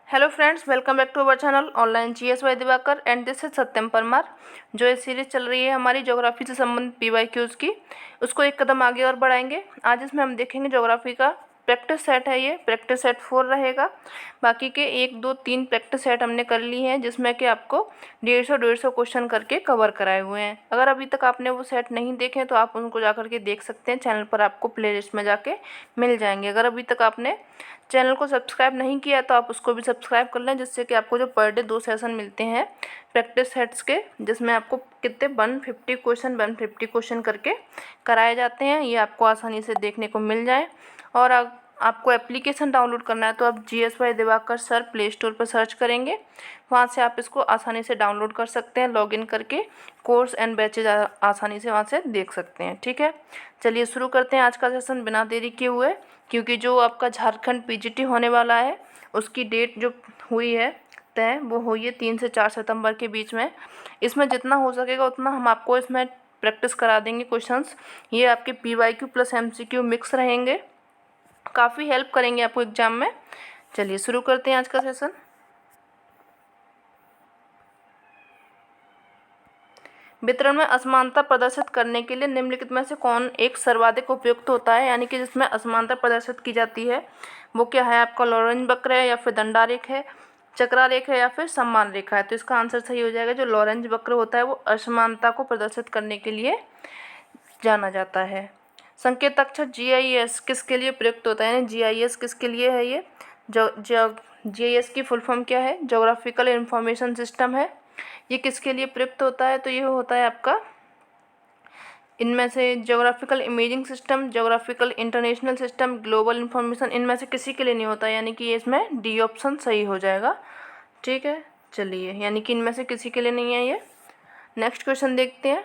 Hello friends, welcome back to our channel online GS by Diwakar and this is Satyam Parmar. जो ये series चल रही है हमारी ज्योग्राफी से संबंधित पीवाईक्यूज़ की, उसको एक कदम आगे और बढ़ाएंगे। आज इसमें हम देखेंगे ज्योग्राफी का प्रैक्टिस सेट है, ये प्रैक्टिस सेट 4 रहेगा। बाकी के 1, 2, 3 प्रैक्टिस सेट हमने कर ली हैं, जिसमें कि आपको 150 क्वेश्चन करके कवर कराए हुए हैं। अगर अभी तक आपने वो सेट नहीं देखे तो आप उनको जा करके देख सकते हैं, चैनल पर आपको प्लेलिस्ट में जाके मिल जाएंगे। अगर अभी तक आपने चैनल को सब्सक्राइब नहीं किया तो आप उसको भी सब्सक्राइब कर लें, जिससे कि आपको जो पर डे 2 सेशन मिलते हैं प्रैक्टिस सेट्स के, जिसमें आपको कितने 150 क्वेश्चन करके कराए जाते हैं, ये आपको आसानी से देखने को मिल जाए। और आपको एप्लीकेशन डाउनलोड करना है तो आप GS by Diwakar sir play store पर सर्च करेंगे, वहाँ से आप इसको आसानी से डाउनलोड कर सकते हैं। लॉगिन करके कोर्स एंड बैचेज आसानी से वहाँ से देख सकते हैं। ठीक है, चलिए शुरू करते हैं आज का सेशन बिना देरी किए हुए, क्योंकि जो आपका झारखंड पीजीटी होने वाला है उसकी डेट जो हुई है तय, वो हुई है 3 से 4 सितंबर के बीच में। इसमें जितना हो सकेगा उतना हम आपको इसमें प्रैक्टिस करा देंगे क्वेश्चंस। ये आपके पीवाईक्यू प्लस एमसीक्यू मिक्स रहेंगे, काफ़ी हेल्प करेंगे आपको एग्जाम में। चलिए शुरू करते हैं आज का सेशन। वितरण में असमानता प्रदर्शित करने के लिए निम्नलिखित में से कौन एक सर्वाधिक उपयुक्त होता है, यानी कि जिसमें असमानता प्रदर्शित की जाती है वो क्या है आपका? लॉरेंज वक्र है, या फिर दंडारेख है, चक्रारेख है, या फिर सम्मान रेखा है। तो इसका आंसर सही हो जाएगा, जो लॉरेंज वक्र होता है वो असमानता को प्रदर्शित करने के लिए जाना जाता है। संकेत अक्षर जीआईएस किसके लिए प्रयुक्त होता है, यानी जीआईएस किसके लिए है? ये जीआईएस की फुल फॉर्म क्या है? ज्योग्राफिकल इंफॉर्मेशन सिस्टम है। ये किसके लिए प्रयुक्त होता है? तो ये होता है आपका, इनमें से geographical imaging system, geographical international system, global information, इनमें से किसी के लिए नहीं होता, यानी कि ये इसमें डी ऑप्शन सही हो जाएगा। ठीक है, चलिए, यानी कि इनमें से किसी के लिए नहीं है ये। नेक्स्ट क्वेश्चन देखते हैं।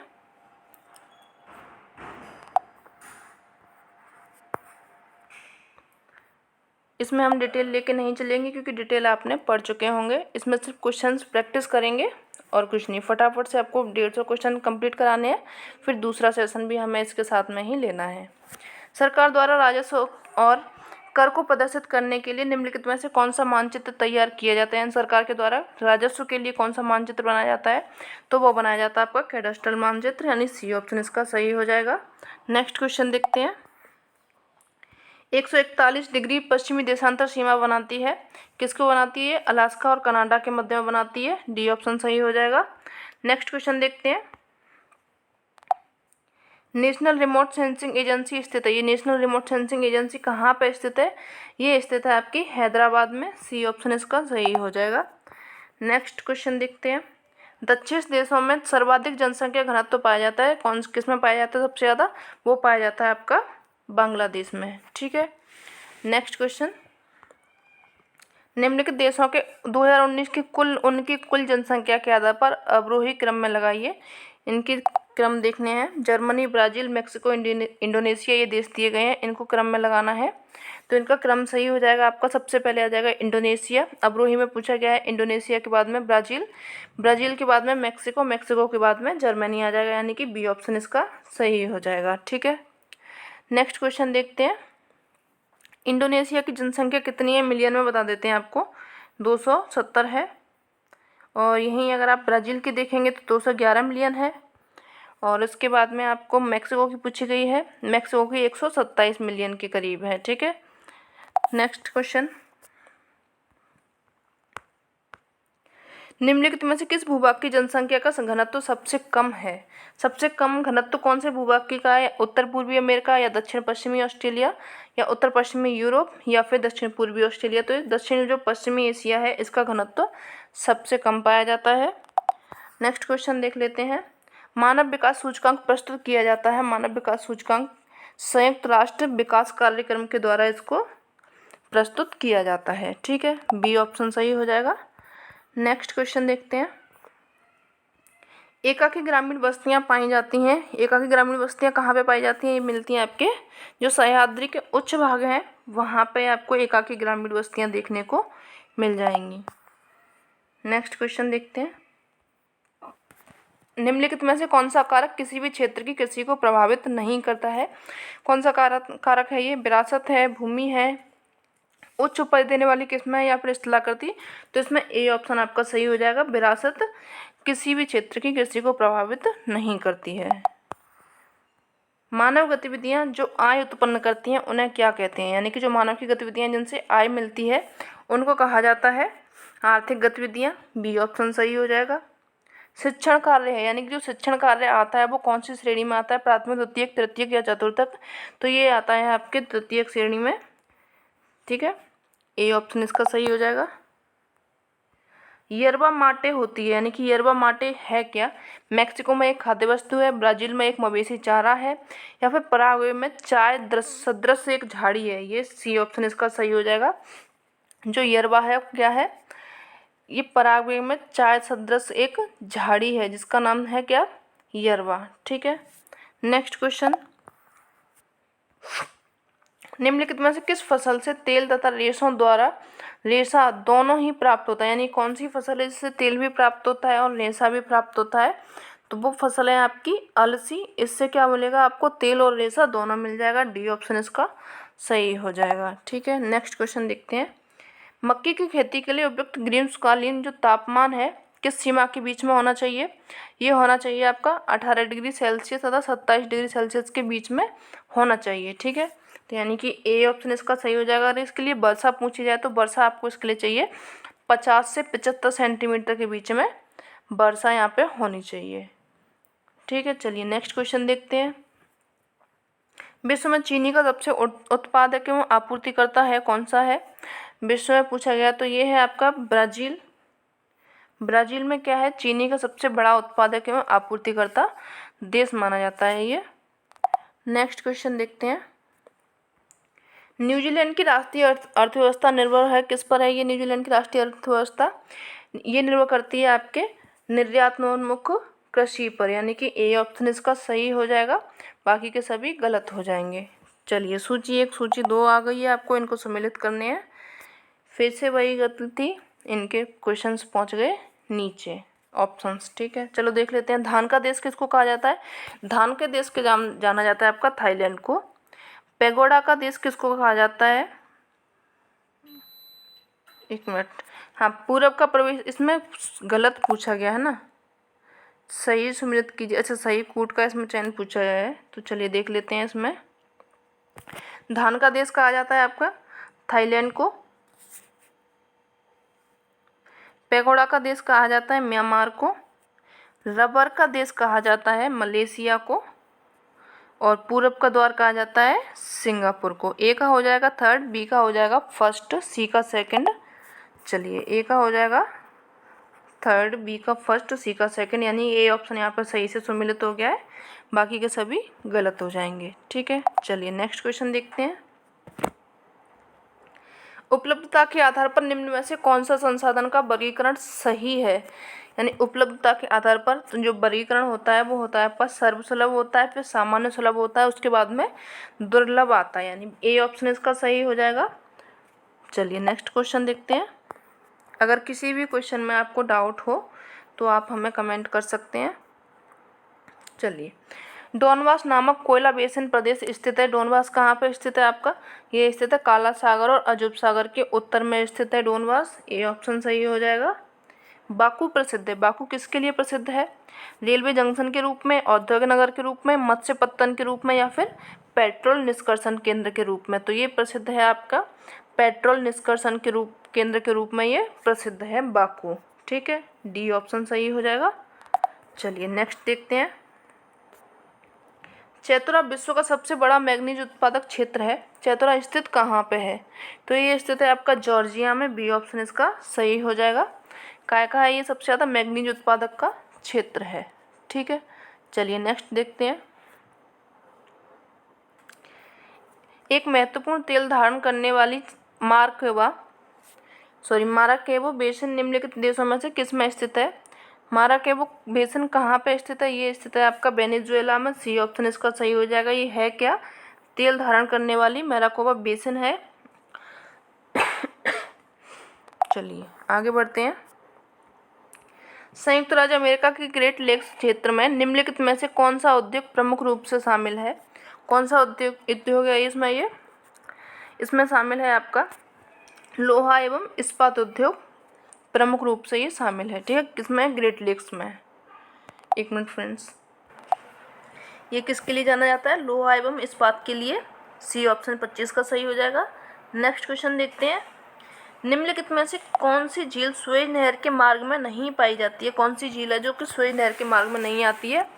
इसमें हम डिटेल लेके नहीं चलेंगे, क्योंकि डिटेल आपने पढ़ चुके होंगे। इसमें सिर्फ क्वेश्चंस प्रैक्टिस करेंगे और कुछ नहीं। फटाफट से आपको 150 क्वेश्चन कंप्लीट कराने हैं, फिर दूसरा सेशन भी हमें इसके साथ में ही लेना है। सरकार द्वारा राजस्व और कर को प्रदर्शित करने के लिए निम्नलिखित में से कौन सा मानचित्र तैयार किया जाता है? सरकार के द्वारा राजस्व के लिए कौन सा मानचित्र बनाया जाता है? तो वो बनाया जाता है आपका कैडस्ट्रल मानचित्र, यानी सी ऑप्शन इसका सही हो जाएगा। नेक्स्ट क्वेश्चन देखते हैं। 141 डिग्री पश्चिमी देशांतर सीमा बनाती है, किसको बनाती है? अलास्का और कनाडा के मध्य में बनाती है, डी ऑप्शन सही हो जाएगा। नेक्स्ट क्वेश्चन देखते हैं। नेशनल रिमोट सेंसिंग एजेंसी स्थित है, ये नेशनल रिमोट सेंसिंग एजेंसी कहाँ पे स्थित है? ये स्थित है आपकी हैदराबाद में, सी ऑप्शन इसका सही हो जाएगा। नेक्स्ट क्वेश्चन देखते हैं। दक्षिण देशों में सर्वाधिक जनसंख्या घनत्व पाया जाता है, कौन किस में पाया जाता है सबसे ज़्यादा? वो पाया जाता है आपका बांग्लादेश में। ठीक है, नेक्स्ट क्वेश्चन। निम्नलिखित देशों के 2019 की उनकी कुल जनसंख्या के आधार पर अवरोही क्रम में लगाइए। इनके क्रम देखने हैं। जर्मनी, ब्राज़ील, मेक्सिको, इंडोनेशिया, ये देश दिए गए हैं, इनको क्रम में लगाना है। तो इनका क्रम सही हो जाएगा आपका, सबसे पहले आ जाएगा इंडोनेशिया, अवरोही में पूछा गया है। इंडोनेशिया के बाद में ब्राज़ील, ब्राज़ील के बाद में मेक्सिको, मेक्सिको के बाद में जर्मनी आ जाएगा, यानी कि बी ऑप्शन इसका सही हो जाएगा। ठीक है, नेक्स्ट क्वेश्चन देखते हैं। इंडोनेशिया की जनसंख्या कितनी है? मिलियन में बता देते हैं आपको, 270 है। और यहीं अगर आप ब्राज़ील की देखेंगे तो 211 मिलियन है। और उसके बाद में आपको मेक्सिको की पूछी गई है, मेक्सिको की 127 मिलियन के करीब है। ठीक है, नेक्स्ट क्वेश्चन। निम्नलिखित में से किस भूभाग की जनसंख्या का घनत्व सबसे कम है? सबसे कम घनत्व कौन से भूभाग की का है? उत्तर पूर्वी अमेरिका, या दक्षिण पश्चिमी ऑस्ट्रेलिया, या उत्तर पश्चिमी यूरोप, या फिर दक्षिण पूर्वी ऑस्ट्रेलिया? तो दक्षिण जो पश्चिमी एशिया है इसका घनत्व सबसे कम पाया जाता है। नेक्स्ट क्वेश्चन देख लेते हैं। मानव विकास सूचकांक प्रस्तुत किया जाता है, मानव विकास सूचकांक संयुक्त राष्ट्र विकास कार्यक्रम के द्वारा इसको प्रस्तुत किया जाता है। ठीक है, बी ऑप्शन सही हो जाएगा। नेक्स्ट क्वेश्चन देखते हैं। एकाकी ग्रामीण बस्तियां पाई जाती हैं, एकाकी ग्रामीण बस्तियां कहाँ पे पाई जाती हैं? ये मिलती हैं आपके जो सह्याद्री के उच्च भाग हैं, वहाँ पे आपको एकाकी ग्रामीण बस्तियां देखने को मिल जाएंगी। नेक्स्ट क्वेश्चन देखते हैं। निम्नलिखित में से कौन सा कारक किसी भी क्षेत्र की कृषि को प्रभावित नहीं करता है? कौन सा कारक है ये? विरासत है, भूमि है, उच्च उपज देने वाली किस्म है या फिर स्थलाकृति, तो इसमें ए ऑप्शन आपका सही हो जाएगा। विरासत किसी भी क्षेत्र की कृषि को प्रभावित नहीं करती है। मानव गतिविधियां जो आय उत्पन्न करती हैं उन्हें क्या कहते हैं, यानी कि जो मानव की गतिविधियां जिनसे आय मिलती है उनको कहा जाता है आर्थिक गतिविधियां। बी ऑप्शन सही हो जाएगा। शिक्षण कार्य है, यानी कि जो शिक्षण कार्य आता है वो कौन सी श्रेणी में आता है, प्राथमिक, द्वितीयक, तृतीयक या चतुर्थक, तो ये आता है आपके तृतीयक श्रेणी में। ठीक है, ए ऑप्शन इसका सही हो जाएगा। यरबा माटे होती है, यानी कि यरबा माटे है क्या, मैक्सिको में एक खाद्य वस्तु है, ब्राजील में एक मवेशी चारा है, या फिर पराग्वे में चाय सदृश एक झाड़ी है। ये सी ऑप्शन इसका सही हो जाएगा। जो यरबा है क्या है, ये पराग्वे में चाय सदृश एक झाड़ी है जिसका नाम है क्या, यरबा। ठीक है, नेक्स्ट क्वेश्चन, निम्नलिखित में से किस फसल से तेल तथा रेशा दोनों ही प्राप्त होता है, यानी कौन सी फसल है जिससे तेल भी प्राप्त होता है और रेशा भी प्राप्त होता है, तो वो फसल है आपकी अलसी। इससे क्या मिलेगा आपको, तेल और रेशा दोनों मिल जाएगा। डी ऑप्शन इसका सही हो जाएगा। ठीक है, नेक्स्ट क्वेश्चन देखते हैं। मक्की की खेती के लिए उपयुक्त ग्रीष्मकालीन जो तापमान है किस सीमा के बीच में होना चाहिए, ये होना चाहिए आपका 18 डिग्री सेल्सियस तथा 27 डिग्री सेल्सियस के बीच में होना चाहिए। ठीक है, तो यानी कि ए ऑप्शन इसका सही हो जाएगा। अगर इसके लिए वर्षा पूछी जाए तो वर्षा आपको इसके लिए चाहिए 50 से 75 सेंटीमीटर के बीच में वर्षा यहाँ पे होनी चाहिए। ठीक है, चलिए नेक्स्ट क्वेश्चन देखते हैं। विश्व में चीनी का सबसे उत्पादक एवं आपूर्तिकर्ता है कौन सा है, विश्व में पूछा गया तो ये है आपका ब्राज़ील। ब्राज़ील में क्या है, चीनी का सबसे बड़ा उत्पादक एवं आपूर्तिकर्ता देश माना जाता है ये। नेक्स्ट क्वेश्चन देखते हैं। न्यूजीलैंड की राष्ट्रीय अर्थव्यवस्था निर्भर है किस पर है, ये न्यूजीलैंड की राष्ट्रीय अर्थव्यवस्था ये निर्भर करती है आपके निर्यातोन्मुख कृषि पर, यानी कि ए ऑप्शन इसका सही हो जाएगा। बाकी के सभी गलत हो जाएंगे। चलिए सूची 1 सूची 2 आ गई है, आपको इनको सम्मिलित करने हैं। फिर से वही गलती, इनके क्वेश्चंस पहुंच गए नीचे ऑप्शंस। ठीक है, चलो देख लेते हैं। धान का देश किसको कहा जाता है, धान के देश के जाना जाता है आपका थाईलैंड को। पैगोडा का देश किसको कहा जाता है, एक मिनट, हाँ पूरब का प्रवेश, इसमें गलत पूछा गया है ना, सही सम्मिलित कीजिए। अच्छा, सही कूट का इसमें चयन पूछा गया है, तो चलिए देख लेते हैं। इसमें धान का देश कहा जाता है आपका थाईलैंड को। पैगोडा का देश कहा जाता है म्यांमार को। रबर का देश कहा जाता है मलेशिया को। और पूरब का द्वार कहा जाता है सिंगापुर को। ए का हो जाएगा थर्ड, बी का हो जाएगा फर्स्ट, सी का सेकंड। चलिए ए का हो जाएगा थर्ड, बी का फर्स्ट, सी का सेकंड, यानी ए ऑप्शन यहाँ पर सही से सम्मिलित हो गया है। बाकी के सभी गलत हो जाएंगे। ठीक है, चलिए नेक्स्ट क्वेश्चन देखते हैं। उपलब्धता के आधार पर निम्न में से कौन सा संसाधन का वर्गीकरण सही है, यानी उपलब्धता के आधार पर जो वर्गीकरण होता है वो होता है आपका सर्वसुलभ होता है, फिर सामान्य सुलभ होता है, उसके बाद में दुर्लभ आता है, यानी ए ऑप्शन इसका सही हो जाएगा। चलिए नेक्स्ट क्वेश्चन देखते हैं। अगर किसी भी क्वेश्चन में आपको डाउट हो तो आप हमें कमेंट कर सकते हैं। चलिए, डोनबास नामक कोयला बेसिन प्रदेश स्थित है। डोनबास कहाँ पे स्थित है आपका, ये स्थित है काला सागर और अजूब सागर के उत्तर में स्थित है डोनबास। ए ऑप्शन सही हो जाएगा। बाकू प्रसिद्ध है, बाकू किसके लिए प्रसिद्ध है, रेलवे जंक्शन के रूप में, औद्योगिक नगर के रूप में, मत्स्य पत्तन के रूप में, या फिर पेट्रोल निष्कर्षण केंद्र के रूप में, तो ये प्रसिद्ध है आपका पेट्रोल निष्कर्षण के केंद्र के रूप में ये प्रसिद्ध है बाकू। ठीक है, डी ऑप्शन सही हो जाएगा। चलिए नेक्स्ट देखते हैं। चैतुरा विश्व का सबसे बड़ा मैग्नीज उत्पादक क्षेत्र है। चैतुरा स्थित कहाँ पे है, तो ये स्थित है आपका जॉर्जिया में। बी ऑप्शन इसका सही हो जाएगा। काय का है ये सबसे ज़्यादा मैग्नीज उत्पादक का क्षेत्र है। ठीक है, चलिए नेक्स्ट देखते हैं। एक महत्वपूर्ण तेल धारण करने वाली माराकेबो बेसिन निम्नलिखित देशों में से किस में स्थित है। माराकेबो बेसिन कहाँ पे स्थित है, ये स्थित है आपका वेनेजुएला में। सी ऑप्शन इसका सही हो जाएगा। ये है क्या, तेल धारण करने वाली माराकेबो बेसिन है। चलिए आगे बढ़ते हैं। संयुक्त राज्य अमेरिका के ग्रेट लेक्स क्षेत्र में निम्नलिखित में से कौन सा उद्योग प्रमुख रूप से शामिल है, कौन सा उद्योग है इसमें शामिल है आपका लोहा एवं इस्पात उद्योग प्रमुख रूप से ये शामिल है। ठीक है, किसमें? ग्रेट लेक्स में। एक मिनट फ्रेंड्स, ये किसके लिए जाना जाता है? लोहा एवं इस्पात के लिए। सी ऑप्शन 25 का सही हो जाएगा। नेक्स्ट क्वेश्चन देखते हैं। निम्नलिखित में से कौन सी झील सुएज नहर के मार्ग में नहीं पाई जाती है? कौन सी झील है जो कि सुएज नहर के मार्ग में नहीं आती है?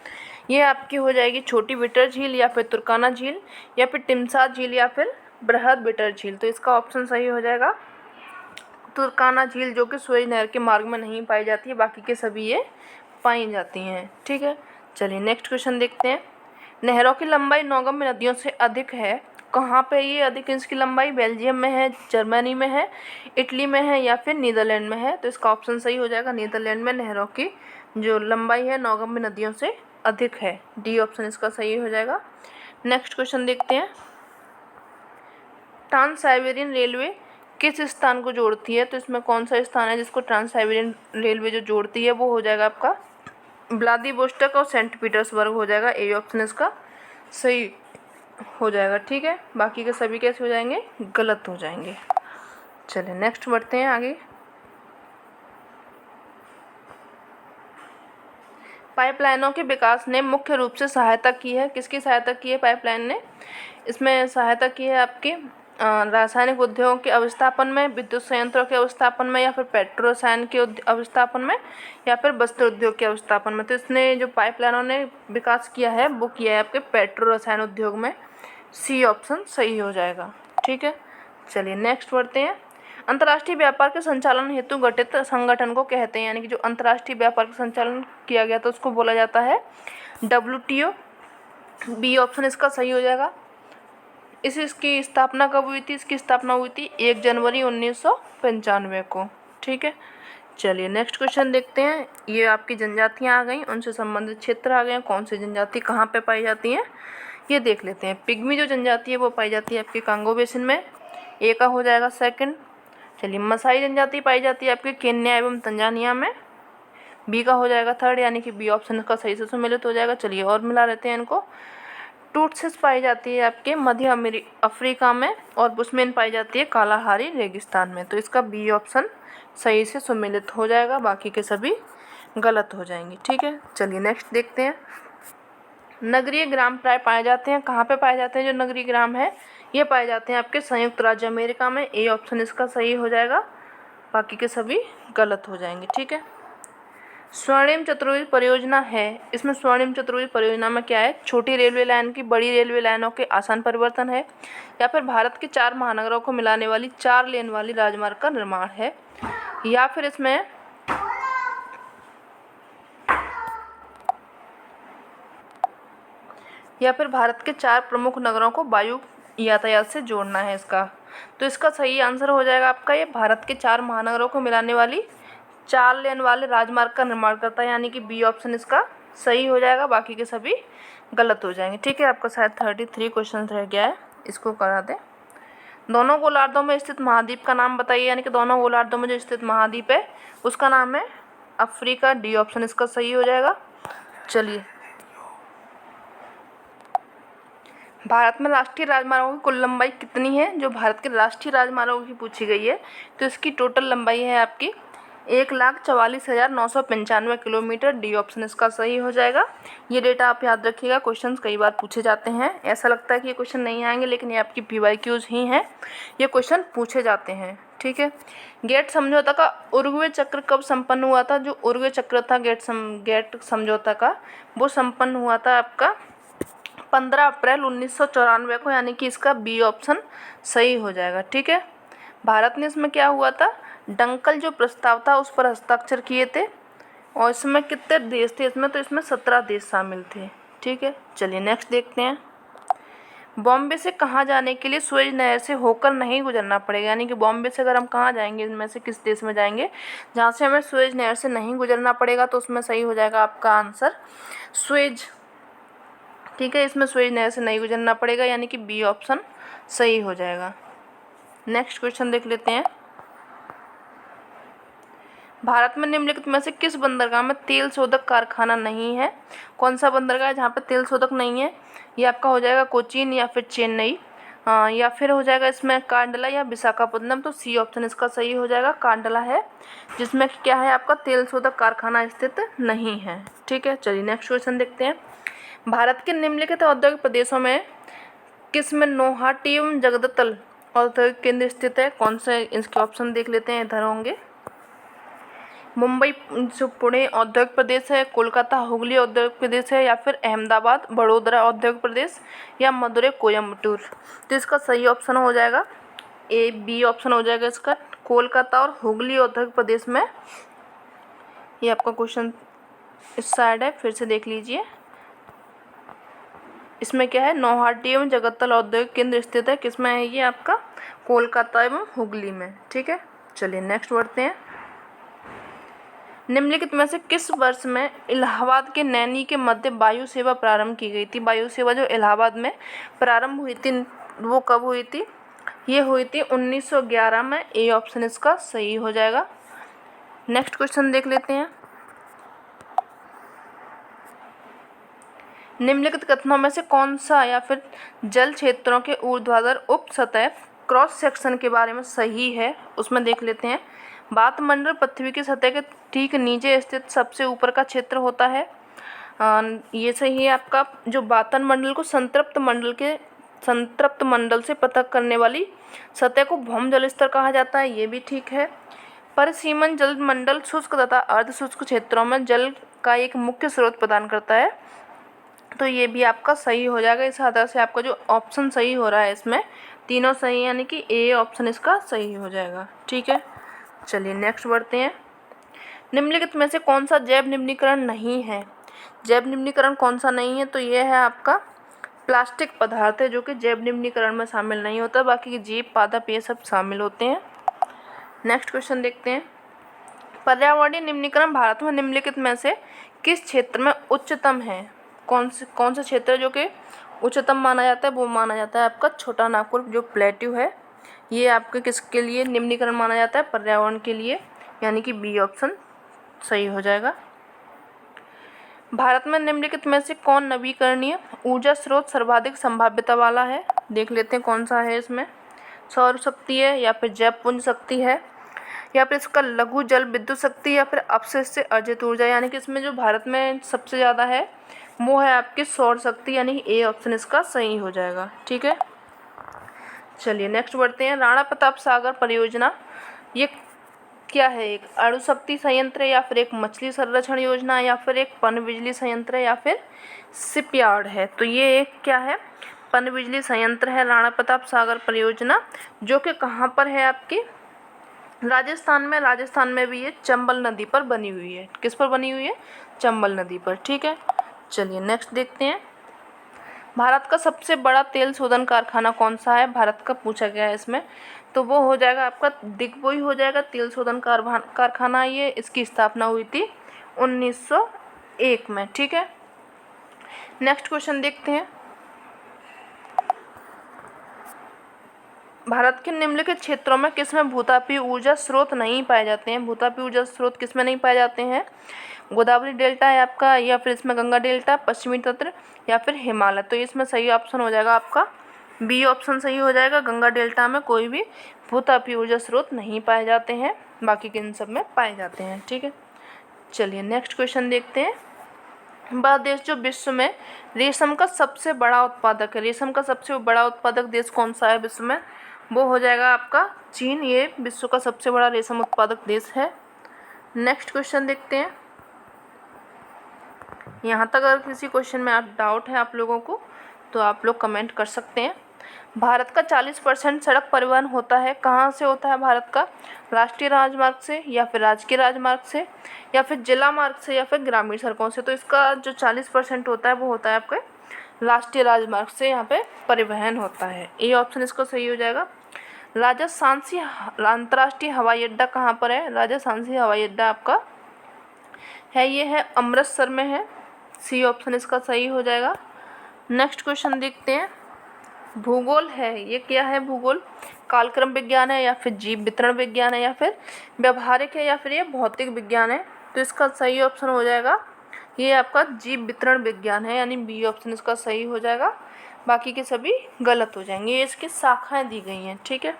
ये आपकी हो जाएगी छोटी बिटर झील, या फिर तुर्काना झील, या फिर टिमसार झील, या फिर बृहद बिटर झील। तो इसका ऑप्शन सही हो जाएगा तुर्काना झील, जो कि सुएज नहर के मार्ग में नहीं पाई जाती है, बाकी के सभी ये पाई जाती हैं। ठीक है, चलिए नेक्स्ट क्वेश्चन देखते हैं। नहरों की लंबाई नौगम्य नदियों से अधिक है, कहाँ पे ये अधिक इसकी लंबाई? बेल्जियम में है, जर्मनी में है, इटली में है, या फिर नीदरलैंड में है। तो इसका ऑप्शन सही हो जाएगा नीदरलैंड में नहरों की जो लंबाई है नौगम्य नदियों से अधिक है। डी ऑप्शन इसका सही हो जाएगा। नेक्स्ट क्वेश्चन देखते हैं। ट्रांस साइबेरियन रेलवे किस स्थान को जोड़ती है? तो इसमें कौन सा स्थान है जिसको ट्रांस साइबेरियन रेलवे जो जोड़ती है? वो हो जाएगा आपका व्लादिवोस्टोक और सेंट पीटर्सबर्ग हो जाएगा। ए ऑप्शन इसका सही हो जाएगा। ठीक है, बाकी के सभी कैसे हो जाएंगे? गलत हो जाएंगे। चलिए नेक्स्ट बढ़ते हैं आगे। पाइपलाइनों के विकास ने मुख्य रूप से सहायता की है, किसकी सहायता की है पाइपलाइन ने? इसमें सहायता की है आपके रासायनिक उद्योगों के अवस्थापन में, विद्युत संयंत्रों के अवस्थापन में, या फिर पेट्रो रसायन के अवस्थापन में, या फिर वस्त्र उद्योग के अवस्थापन में। तो इसने जो पाइपलाइनों ने विकास किया है वो किया है आपके पेट्रो रसायन उद्योग में। सी ऑप्शन सही हो जाएगा। ठीक है, चलिए नेक्स्ट बढ़ते हैं। अंतर्राष्ट्रीय व्यापार के संचालन हेतु गठित संगठन को कहते हैं, यानी कि जो अंतर्राष्ट्रीय व्यापार का संचालन किया गया था उसको बोला जाता है WTO। बी ऑप्शन इसका सही हो जाएगा। इसकी स्थापना कब हुई थी? इसकी स्थापना हुई थी 1 जनवरी 1995 को। ठीक है, चलिए नेक्स्ट क्वेश्चन देखते हैं। ये आपकी जनजातियाँ आ गई, उनसे संबंधित क्षेत्र आ गए हैं। कौन सी जनजाति कहाँ पे पाई जाती हैं ये देख लेते हैं। पिग्मी जो जनजाति है वो पाई जाती है आपके कांगो बेसिन में। ए का हो जाएगा सेकंड। चलिए मसाई जनजाति पाई जाती है आपके केन्या एवं तंजानिया में। बी का हो जाएगा थर्ड, यानी कि बी ऑप्शन का सही से सम्मिलित हो जाएगा। चलिए और मिला लेते हैं इनको। टूटसिस पाई जाती है आपके मध्य अफ्रीका में, और बुशमैन पाई जाती है कालाहारी रेगिस्तान में। तो इसका बी ऑप्शन सही से सम्मिलित हो जाएगा, बाकी के सभी गलत हो जाएंगे। ठीक है, चलिए नेक्स्ट देखते हैं। नगरीय ग्राम प्राय पाए जाते हैं, कहाँ पे पाए जाते हैं? जो नगरीय ग्राम है ये पाए जाते हैं आपके संयुक्त राज्य अमेरिका में। ए ऑप्शन इसका सही हो जाएगा, बाकी के सभी गलत हो जाएंगे। ठीक है, स्वर्णिम चतुर्भुज परियोजना है, इसमें स्वर्णिम चतुर्भुज परियोजना में क्या है? छोटी रेलवे लाइन की बड़ी रेलवे लाइनों के आसान परिवर्तन है, या फिर भारत के 4 महानगरों को मिलाने वाली 4 लेन वाली राजमार्ग का निर्माण है, या फिर इसमें भारत के 4 प्रमुख नगरों को वायु यातायात से जोड़ना है इसका। तो इसका सही आंसर हो जाएगा आपका ये भारत के 4 महानगरों को मिलाने वाली 4 लेन वाले राजमार्ग का निर्माण करता है, यानी कि बी ऑप्शन इसका सही हो जाएगा, बाकी के सभी गलत हो जाएंगे। ठीक है, आपका शायद 33 क्वेश्चन रह गया है, इसको करा दें। दोनों गोलार्धों में स्थित महाद्वीप का नाम बताइए, यानी कि दोनों गोलार्धों में जो स्थित महाद्वीप है उसका नाम है अफ्रीका। डी ऑप्शन इसका सही हो जाएगा। चलिए, भारत में राष्ट्रीय राजमार्गों की कुल लंबाई कितनी है? जो भारत के राष्ट्रीय राजमार्गों की पूछी गई है तो इसकी टोटल लंबाई है आपकी 1,44,995 किलोमीटर। डी ऑप्शन इसका सही हो जाएगा। ये डेटा आप याद रखिएगा, क्वेश्चंस कई बार पूछे जाते हैं। ऐसा लगता है कि ये क्वेश्चन नहीं आएंगे, लेकिन ये आपकी PYQs ही हैं, ये क्वेश्चन पूछे जाते हैं। ठीक है, गेट समझौता का उरुग्वे चक्र कब संपन्न हुआ था? जो उरुग्वे चक्र था गेट समझौता का, वो संपन्न हुआ था आपका 15 अप्रैल 1994 को, यानी कि इसका बी ऑप्शन सही हो जाएगा। ठीक है, भारत ने इसमें क्या हुआ था? डंकल जो प्रस्ताव था उस पर हस्ताक्षर किए थे, और इसमें कितने देश थे इसमें? तो इसमें 17 देश शामिल थे। ठीक है, चलिए नेक्स्ट देखते हैं। बॉम्बे से कहाँ जाने के लिए सुएज नहर से होकर नहीं गुजरना पड़ेगा? यानी कि बॉम्बे से अगर हम कहाँ जाएंगे, इनमें से किस देश में जाएंगे जहाँ से हमें सुएज नहर से नहीं गुजरना पड़ेगा? तो उसमें सही हो जाएगा आपका आंसर सुएज। ठीक है, इसमें सुएज नहर से नहीं गुजरना पड़ेगा, यानी कि बी ऑप्शन सही हो जाएगा। नेक्स्ट क्वेश्चन देख लेते हैं। भारत में निम्नलिखित में से किस बंदरगाह में तेल शोधक कारखाना नहीं है? कौन सा बंदरगाह है जहाँ पे तेल शोधक नहीं है? ये आपका हो जाएगा कोचीन या फिर चेन्नई। या फिर हो जाएगा इसमें कांडला या विशाखापट्टनम। तो सी ऑप्शन इसका सही हो जाएगा, कांडला है, जिसमें क्या है आपका तेल शोधक कारखाना स्थित नहीं है। ठीक है, चलिए नेक्स्ट क्वेश्चन देखते हैं। भारत के निम्नलिखित औद्योगिक प्रदेशों में किस में नौहाटी एवं जगदल औद्योगिक केंद्र स्थित है? कौन से इसके ऑप्शन देख लेते हैं, इधर होंगे। मुंबई जो पुणे औद्योगिक प्रदेश है, कोलकाता हुगली औद्योगिक प्रदेश है, या फिर अहमदाबाद वडोदरा औद्योगिक प्रदेश, या मदुरै कोयम्बटूर। तो इसका सही ऑप्शन हो जाएगा ए, बी ऑप्शन हो जाएगा इसका, कोलकाता और हुगली औद्योगिक प्रदेश में। ये आपका क्वेश्चन इस साइड है, फिर से देख लीजिए। इसमें क्या है, नौहाटी एवं जगतल औद्योगिक केंद्र स्थित है, किसमें है ये आपका, कोलकाता एवं हुगली में। ठीक है, चलिए नेक्स्ट बढ़ते हैं। निम्नलिखित में से किस वर्ष में इलाहाबाद के नैनी के मध्य वायु सेवा प्रारंभ की गई थी? वायु सेवा जो इलाहाबाद में प्रारंभ हुई थी वो कब हुई थी? ये हुई थी 1911 में। ए ऑप्शन इसका सही हो जाएगा। नेक्स्ट क्वेश्चन देख लेते हैं। निम्नलिखित कथनों में से कौन सा या फिर जल क्षेत्रों के ऊर्ध्वाधर उप सतह क्रॉस सेक्शन के बारे में सही है? उसमें देख लेते हैं। वातमंडल पृथ्वी की सतह के ठीक नीचे स्थित सबसे ऊपर का क्षेत्र होता है। ये सही है आपका। जो वातमंडल को संतृप्त मंडल से पृथक करने वाली सतह को भौम जल स्तर कहा जाता है, ये भी ठीक है। परिसीमन जल मंडल शुष्क तथा अर्ध शुष्क क्षेत्रों में जल का एक मुख्य स्रोत प्रदान करता है, तो ये भी आपका सही हो जाएगा। इस आधार से आपका जो ऑप्शन सही हो रहा है इसमें तीनों सही, यानी कि ए ऑप्शन इसका सही हो जाएगा। ठीक है, चलिए नेक्स्ट बढ़ते हैं। निम्नलिखित में से कौन सा जैव निम्नीकरण नहीं है? जैव निम्नीकरण कौन सा नहीं है? तो ये है आपका प्लास्टिक पदार्थ है, जो कि जैव निम्नीकरण में शामिल नहीं होता, बाकी जीव पादप ये सब शामिल होते हैं। नेक्स्ट क्वेश्चन देखते हैं। पर्यावरणीय निम्नीकरण भारत में निम्नलिखित में से किस क्षेत्र में उच्चतम है? कौन सा क्षेत्र जो कि उच्चतम माना जाता है? वो माना जाता है आपका छोटा नागपुर जो प्लेट्यू है, ये आपके किसके लिए निम्नीकरण माना जाता है? पर्यावरण के लिए, यानी कि बी ऑप्शन सही हो जाएगा। भारत में निम्नलिखित में से कौन नवीकरणीय ऊर्जा स्रोत सर्वाधिक संभाव्यता वाला है? देख लेते हैं कौन सा है इसमें। सौर शक्ति है, या फिर जैवपुंज शक्ति है, या फिर इसका लघु जल विद्युत शक्ति, या फिर अपशिष्ट से अर्जित ऊर्जा। यानी कि इसमें जो भारत में सबसे ज़्यादा है वो है आपकी सौर शक्ति, यानी ए ऑप्शन इसका सही हो जाएगा। ठीक है, चलिए नेक्स्ट बढ़ते हैं। राणा प्रताप सागर परियोजना ये क्या है? एक अणु शक्ति संयंत्र, या फिर एक मछली संरक्षण योजना, या फिर एक पनबिजली संयंत्र, या फिर शिपयार्ड है? तो ये एक क्या है, पनबिजली संयंत्र है राणा प्रताप सागर परियोजना, जो कि कहाँ पर है आपकी, राजस्थान में। राजस्थान में भी ये चंबल नदी पर बनी हुई है। किस पर बनी हुई है? चंबल नदी पर। ठीक है, चलिए नेक्स्ट देखते हैं। भारत का सबसे बड़ा तेल शोधन कारखाना कौन सा है? भारत का पूछा गया है इसमें, तो वो हो जाएगा आपका दिग्बोई हो जाएगा तेल शोधन कारखाना। ये इसकी स्थापना हुई थी 1901 में। ठीक है, नेक्स्ट क्वेश्चन देखते हैं। भारत के निम्नलिखित क्षेत्रों में किसमें भूतापीय ऊर्जा स्रोत नहीं पाए जाते हैं? भूतापीय ऊर्जा स्रोत किसमें नहीं पाए जाते हैं? गोदावरी डेल्टा है आपका, या फिर इसमें गंगा डेल्टा, पश्चिमी तट, या फिर हिमालय। तो इसमें सही ऑप्शन हो जाएगा आपका बी ऑप्शन सही हो जाएगा। गंगा डेल्टा में कोई भी भूतापीय ऊर्जा स्रोत नहीं पाए जाते हैं, बाकी के इन सब में पाए जाते हैं। ठीक है, चलिए नेक्स्ट क्वेश्चन देखते हैं। वह देश जो विश्व में रेशम का सबसे बड़ा उत्पादक है, रेशम का सबसे बड़ा उत्पादक देश कौन सा है विश्व में? वो हो जाएगा आपका चीन। ये विश्व का सबसे बड़ा रेशम उत्पादक देश है। नेक्स्ट क्वेश्चन देखते हैं। यहाँ तक अगर किसी क्वेश्चन में आप डाउट है आप लोगों को, तो आप लोग कमेंट कर सकते हैं। भारत का 40% सड़क परिवहन होता है, कहाँ से होता है भारत का? राष्ट्रीय राजमार्ग से, या फिर राजकीय राजमार्ग से, या फिर जिला मार्ग से, या फिर ग्रामीण सड़कों से। तो इसका जो 40% होता है वो होता है आपके राष्ट्रीय राजमार्ग से यहाँ पे परिवहन होता है। ए ऑप्शन इसका सही हो जाएगा। राजा सांची अंतर्राष्ट्रीय हवाई अड्डा कहाँ पर है? राजा सांची हवाई अड्डा आपका है, ये है अमृतसर में है। सी ऑप्शन इसका सही हो जाएगा। नेक्स्ट क्वेश्चन देखते हैं। भूगोल है, ये क्या है? भूगोल कालक्रम विज्ञान है, या फिर जीव वितरण विज्ञान है, या फिर व्यवहारिक है, या फिर ये भौतिक विज्ञान है? तो इसका सही ऑप्शन हो जाएगा ये आपका जीव वितरण विज्ञान है, यानी बी ऑप्शन इसका सही हो जाएगा। बाकी के सभी गलत हो जाएंगे। ये इसकी शाखाएं दी गई हैं, ठीक है।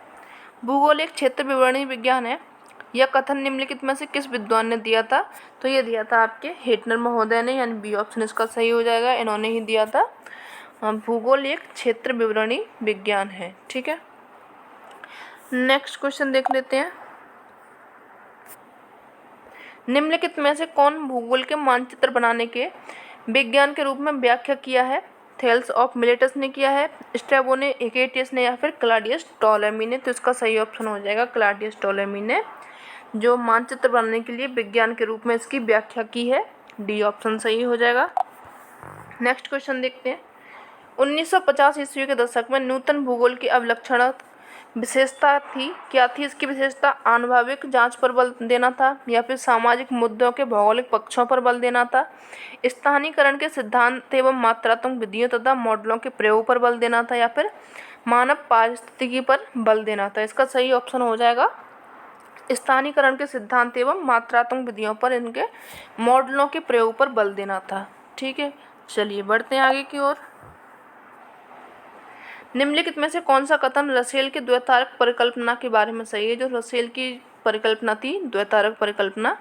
भूगोल एक क्षेत्र विवरणीय विज्ञान है। यह कथन निम्नलिखित में से किस विद्वान ने दिया था? तो ये दिया था आपके हेटनर महोदय ने, यानी बी ऑप्शन इसका सही हो जाएगा, इन्होंने ही दिया था। भूगोल एक क्षेत्र विवरणीय विज्ञान है, ठीक है। नेक्स्ट क्वेश्चन देख लेते हैं। निम्नलिखित में से कौन भूगोल के मानचित्र बनाने के विज्ञान के रूप में व्याख्या किया है? थेल्स ऑफ मिलेटस ने किया है, स्ट्रैबो ने, हेकेटियस ने, या फिर क्लॉडियस टॉलेमी ने? तो इसका सही ऑप्शन हो जाएगा क्लॉडियस टॉलेमी ने, जो मानचित्र बनाने के लिए विज्ञान के रूप में इसकी व्याख्या की है। डी ऑप्शन सही हो जाएगा। नेक्स्ट क्वेश्चन देखते हैं। 1950 ईस्वी के दशक में नूतन भूगोल की अवलक्षण विशेषता थी, क्या थी इसकी विशेषता? आनुभविक जांच पर बल देना था, या फिर सामाजिक मुद्दों के भौगोलिक पक्षों पर बल देना था, स्थानीयकरण के सिद्धांत एवं मात्रात्मक विधियों तथा मॉडलों के प्रयोग पर बल देना था, या फिर मानव पारिस्थितिकी पर बल देना था? इसका सही ऑप्शन हो जाएगा स्थानीयकरण के सिद्धांत एवं मात्रात्मक विधियों पर, इनके मॉडलों के प्रयोग पर बल देना था, ठीक है। चलिए बढ़ते हैं आगे की ओर। निम्नलिखित में से कौन सा कथन रसेल की द्वैतारक परिकल्पना के बारे में सही है? जो रसेल की परिकल्पना थी, द्वैतारक परिकल्पना,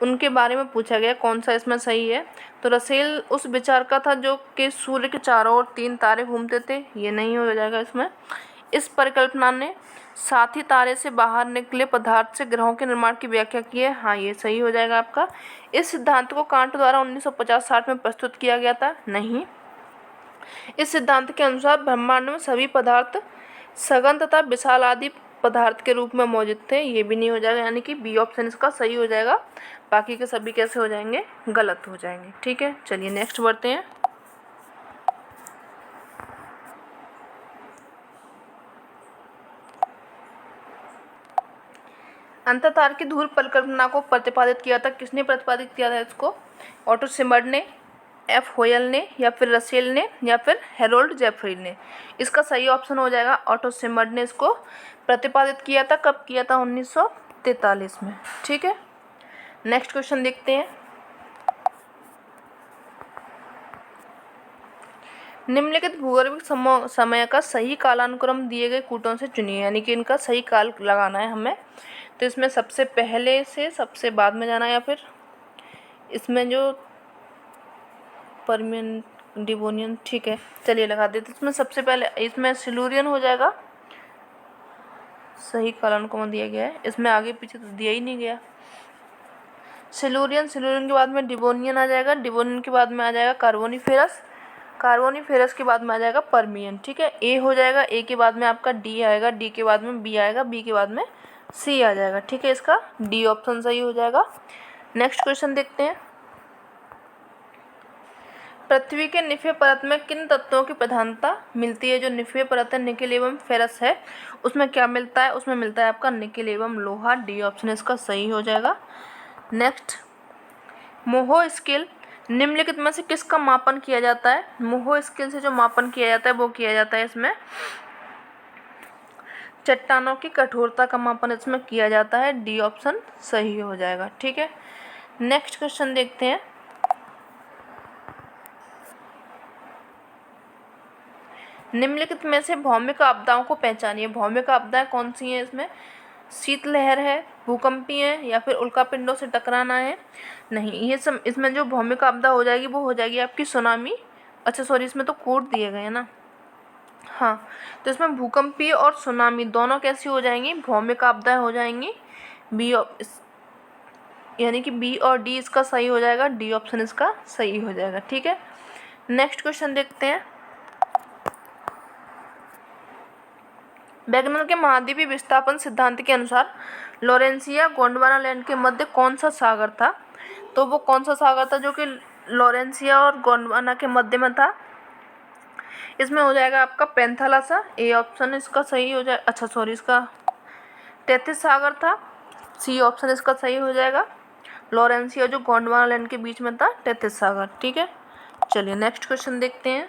उनके बारे में पूछा गया कौन सा इसमें सही है। तो रसेल उस विचार का था जो कि सूर्य के चारों ओर 3 तारे घूमते थे, ये नहीं हो जाएगा इसमें। इस परिकल्पना ने साथी तारे से बाहर निकले पदार्थ से ग्रहों के निर्माण की व्याख्या की है, हाँ ये सही हो जाएगा आपका। इस सिद्धांत को कांट द्वारा 1950-60 में प्रस्तुत किया गया था, नहीं। इस सिद्धांत के अनुसार ब्रह्मांड में सभी पदार्थ सघन तथा विशाल आदि पदार्थ के रूप में मौजूद थे, ये भी नहीं हो जाएगा, यानी कि बी ऑप्शन इसका सही हो जाएगा। बाकी के सभी कैसे हो जाएंगे? गलत हो जाएंगे, ठीक है। चलिए नेक्स्ट बढ़ते हैं। अंतःतार की धूल परिकल्पना को प्रतिपादित किया था, किसने प्रतिपादित किया था इसको? ऑटो शिमर्ड ने, एफ होयल ने, या फिर रसेल ने, या फिर हेरोल्ड जेफरी ने? इसका सही ऑप्शन हो जाएगा ऑटो शिमर्ड ने इसको प्रतिपादित किया था। कब किया था? 1943 में, ठीक है। नेक्स्ट क्वेश्चन देखते हैं। निम्नलिखित भूगोलिक समय का सही कालानुक्रम दिए गए कूटों से चुनिए, यानी कि इनका सही काल लगाना है हमें। तो इसमें सबसे पहले से सबसे बाद में जाना, या फिर इसमें जो परमियन डिवोनियन, ठीक है चलिए लगा देते। इसमें सबसे पहले इसमें सिलूरियन हो जाएगा, सही कालानुक्रम दिया गया है। इसमें आगे पीछे तो दिया ही नहीं गया। सिलूरियन के बाद में डिवोनियन आ जाएगा, डिवोनियन के बाद में आ जाएगा कार्बोनिफेरस, कार्बोनिफेरस के बाद में आ जाएगा परमियन, ठीक है। ए हो जाएगा, ए के बाद में आपका डी आएगा, डी के बाद में बी आएगा, बी के बाद में सी आ जाएगा, ठीक है। इसका डी ऑप्शन सही हो जाएगा। नेक्स्ट क्वेश्चन देखते हैं। पृथ्वी के निफे परत में किन तत्वों की प्रधानता मिलती है? जो निफे परत है निकेल एवं फेरस है, उसमें क्या मिलता है? उसमें मिलता है आपका निकेल एवं लोहा, डी ऑप्शन इसका सही हो जाएगा। नेक्स्ट, मोहो स्केल निम्नलिखित में से किसका मापन किया जाता है? मोहो स्केल से जो मापन किया जाता है वो किया जाता है इसमें चट्टानों की कठोरता का मापन इसमें किया जाता है, डी ऑप्शन सही हो जाएगा, ठीक है। नेक्स्ट क्वेश्चन देखते हैं। निम्नलिखित में से भौमिक आपदाओं को पहचानिए। भौमिक आपदाएं कौन सी हैं? इसमें शीतलहर है, भूकंपी है, या फिर उल्कापिंडों से टकराना है? नहीं, ये सब इसमें जो भौमिक आपदा हो जाएगी वो हो जाएगी आपकी सुनामी। अच्छा सॉरी, इसमें तो कोड दिए गए हैं ना, हाँ। तो इसमें भूकंपी और सुनामी दोनों कैसी हो जाएंगी? भौमिक आपदाएं हो जाएंगी। बी यानी कि बी और डी इसका सही हो जाएगा, डी ऑप्शन इसका सही हो जाएगा, ठीक है। नेक्स्ट क्वेश्चन देखते हैं। वैगनर के महाद्वीपीय विस्थापन सिद्धांत के अनुसार लॉरेंसिया गोंडवाना लैंड के मध्य कौन सा सागर था? तो वो कौन सा सागर था जो कि लॉरेंसिया और गोंडवाना के मध्य में था? इसमें हो जाएगा आपका पेंथालासा, ए ऑप्शन इसका सही हो जाएगा। अच्छा सॉरी, इसका टेथिस सागर था, सी ऑप्शन इसका सही हो जाएगा। लॉरेंसिया जो गोंडवाना लैंड के बीच में था, टेथिस सागर, ठीक है। चलिए नेक्स्ट क्वेश्चन देखते हैं।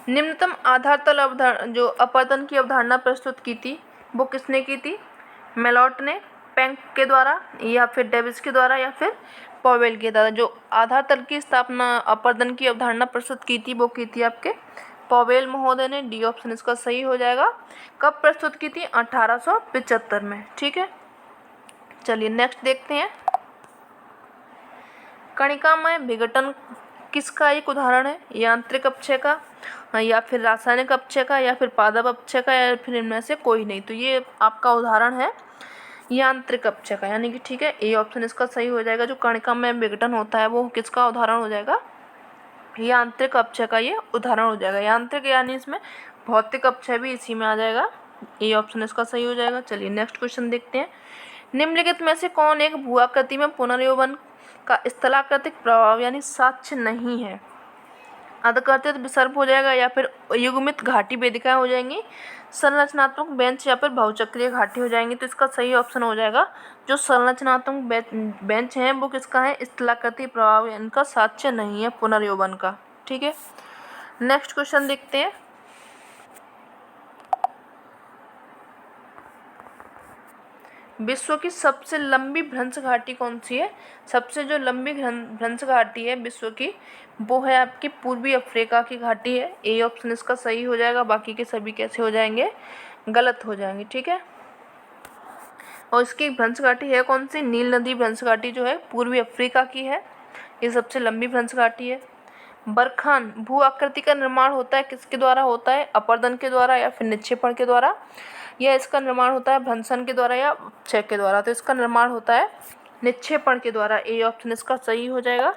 निम्नतम आधार तल अवधारणा जो अपवर्तन की अवधारणा प्रस्तुत की थी वो किसने की थी? मेलॉट ने, पेंक के द्वारा, या फिर डेविस के द्वारा, या फिर पॉवेल के द्वारा। जो आधार तर्क की स्थापना अपरदन की अवधारणा प्रस्तुत की थी वो की थी आपके पॉवेल महोदय ने। डी ऑप्शन इसका सही हो जाएगा। कब प्रस्तुत की थी? 1875 में। ठीक है, चलिए नेक्स्ट देखते हैं। कणिकामय विघटन किसका एक उदाहरण है? यांत्रिक अपक्षय का, या फिर रासायनिक अपक्षय का, या फिर पादप अपक्षय का, या फिर इनमें से कोई नहीं। तो ये आपका उदाहरण है यांत्रिक अपक्षय का, यानी कि ठीक है, ए ऑप्शन इसका सही हो जाएगा। जो कणिकामय विघटन होता है वो किसका उदाहरण हो जाएगा? यांत्रिक अपक्षय का ये उदाहरण हो जाएगा। यांत्रिक यानी इसमें भौतिक अपक्षय भी इसी में आ जाएगा। ए ऑप्शन इसका सही हो जाएगा। चलिए नेक्स्ट क्वेश्चन देखते हैं। निम्नलिखित में से कौन एक भूआकृति में पुनर्यौवन का स्थलाकृतिक प्रभाव यानी साक्ष्य नहीं है? अधकर्तित विसर्प हो जाएगा, या फिर युग्मित घाटी वेदिकाएं हो जाएंगी, संरचनात्मक बेंच, या फिर बहुचक्रीय घाटी हो जाएंगी। तो इसका सही ऑप्शन हो जाएगा जो संरचनात्मक बेंच है वो किसका है? स्थलाकृतिक प्रभाव, इनका साक्ष्य नहीं है पुनर्यौवन का। ठीक है, नेक्स्ट क्वेश्चन देखते हैं। विश्व की सबसे लंबी भ्रंश घाटी कौन सी है? सबसे जो लंबी भ्रंश घाटी है विश्व की वो है आपकी पूर्वी अफ्रीका की घाटी है। ए ऑप्शन इसका सही हो जाएगा। बाकी के सभी कैसे हो जाएंगे? गलत हो जाएंगे। ठीक है, और इसकी भ्रंश घाटी है कौन सी? नील नदी भ्रंश घाटी जो है पूर्वी अफ्रीका की है, ये सबसे लंबी भ्रंश घाटी है। बरखान भू आकृति का निर्माण होता है किसके द्वारा होता है? अपरदन के द्वारा, या फिर निक्षेपण के द्वारा, या इसका निर्माण होता है भ्रंशन के द्वारा या अपक्षय के द्वारा? तो इसका निर्माण होता है निक्षेपण के द्वारा। ए ऑप्शन इसका सही हो जाएगा।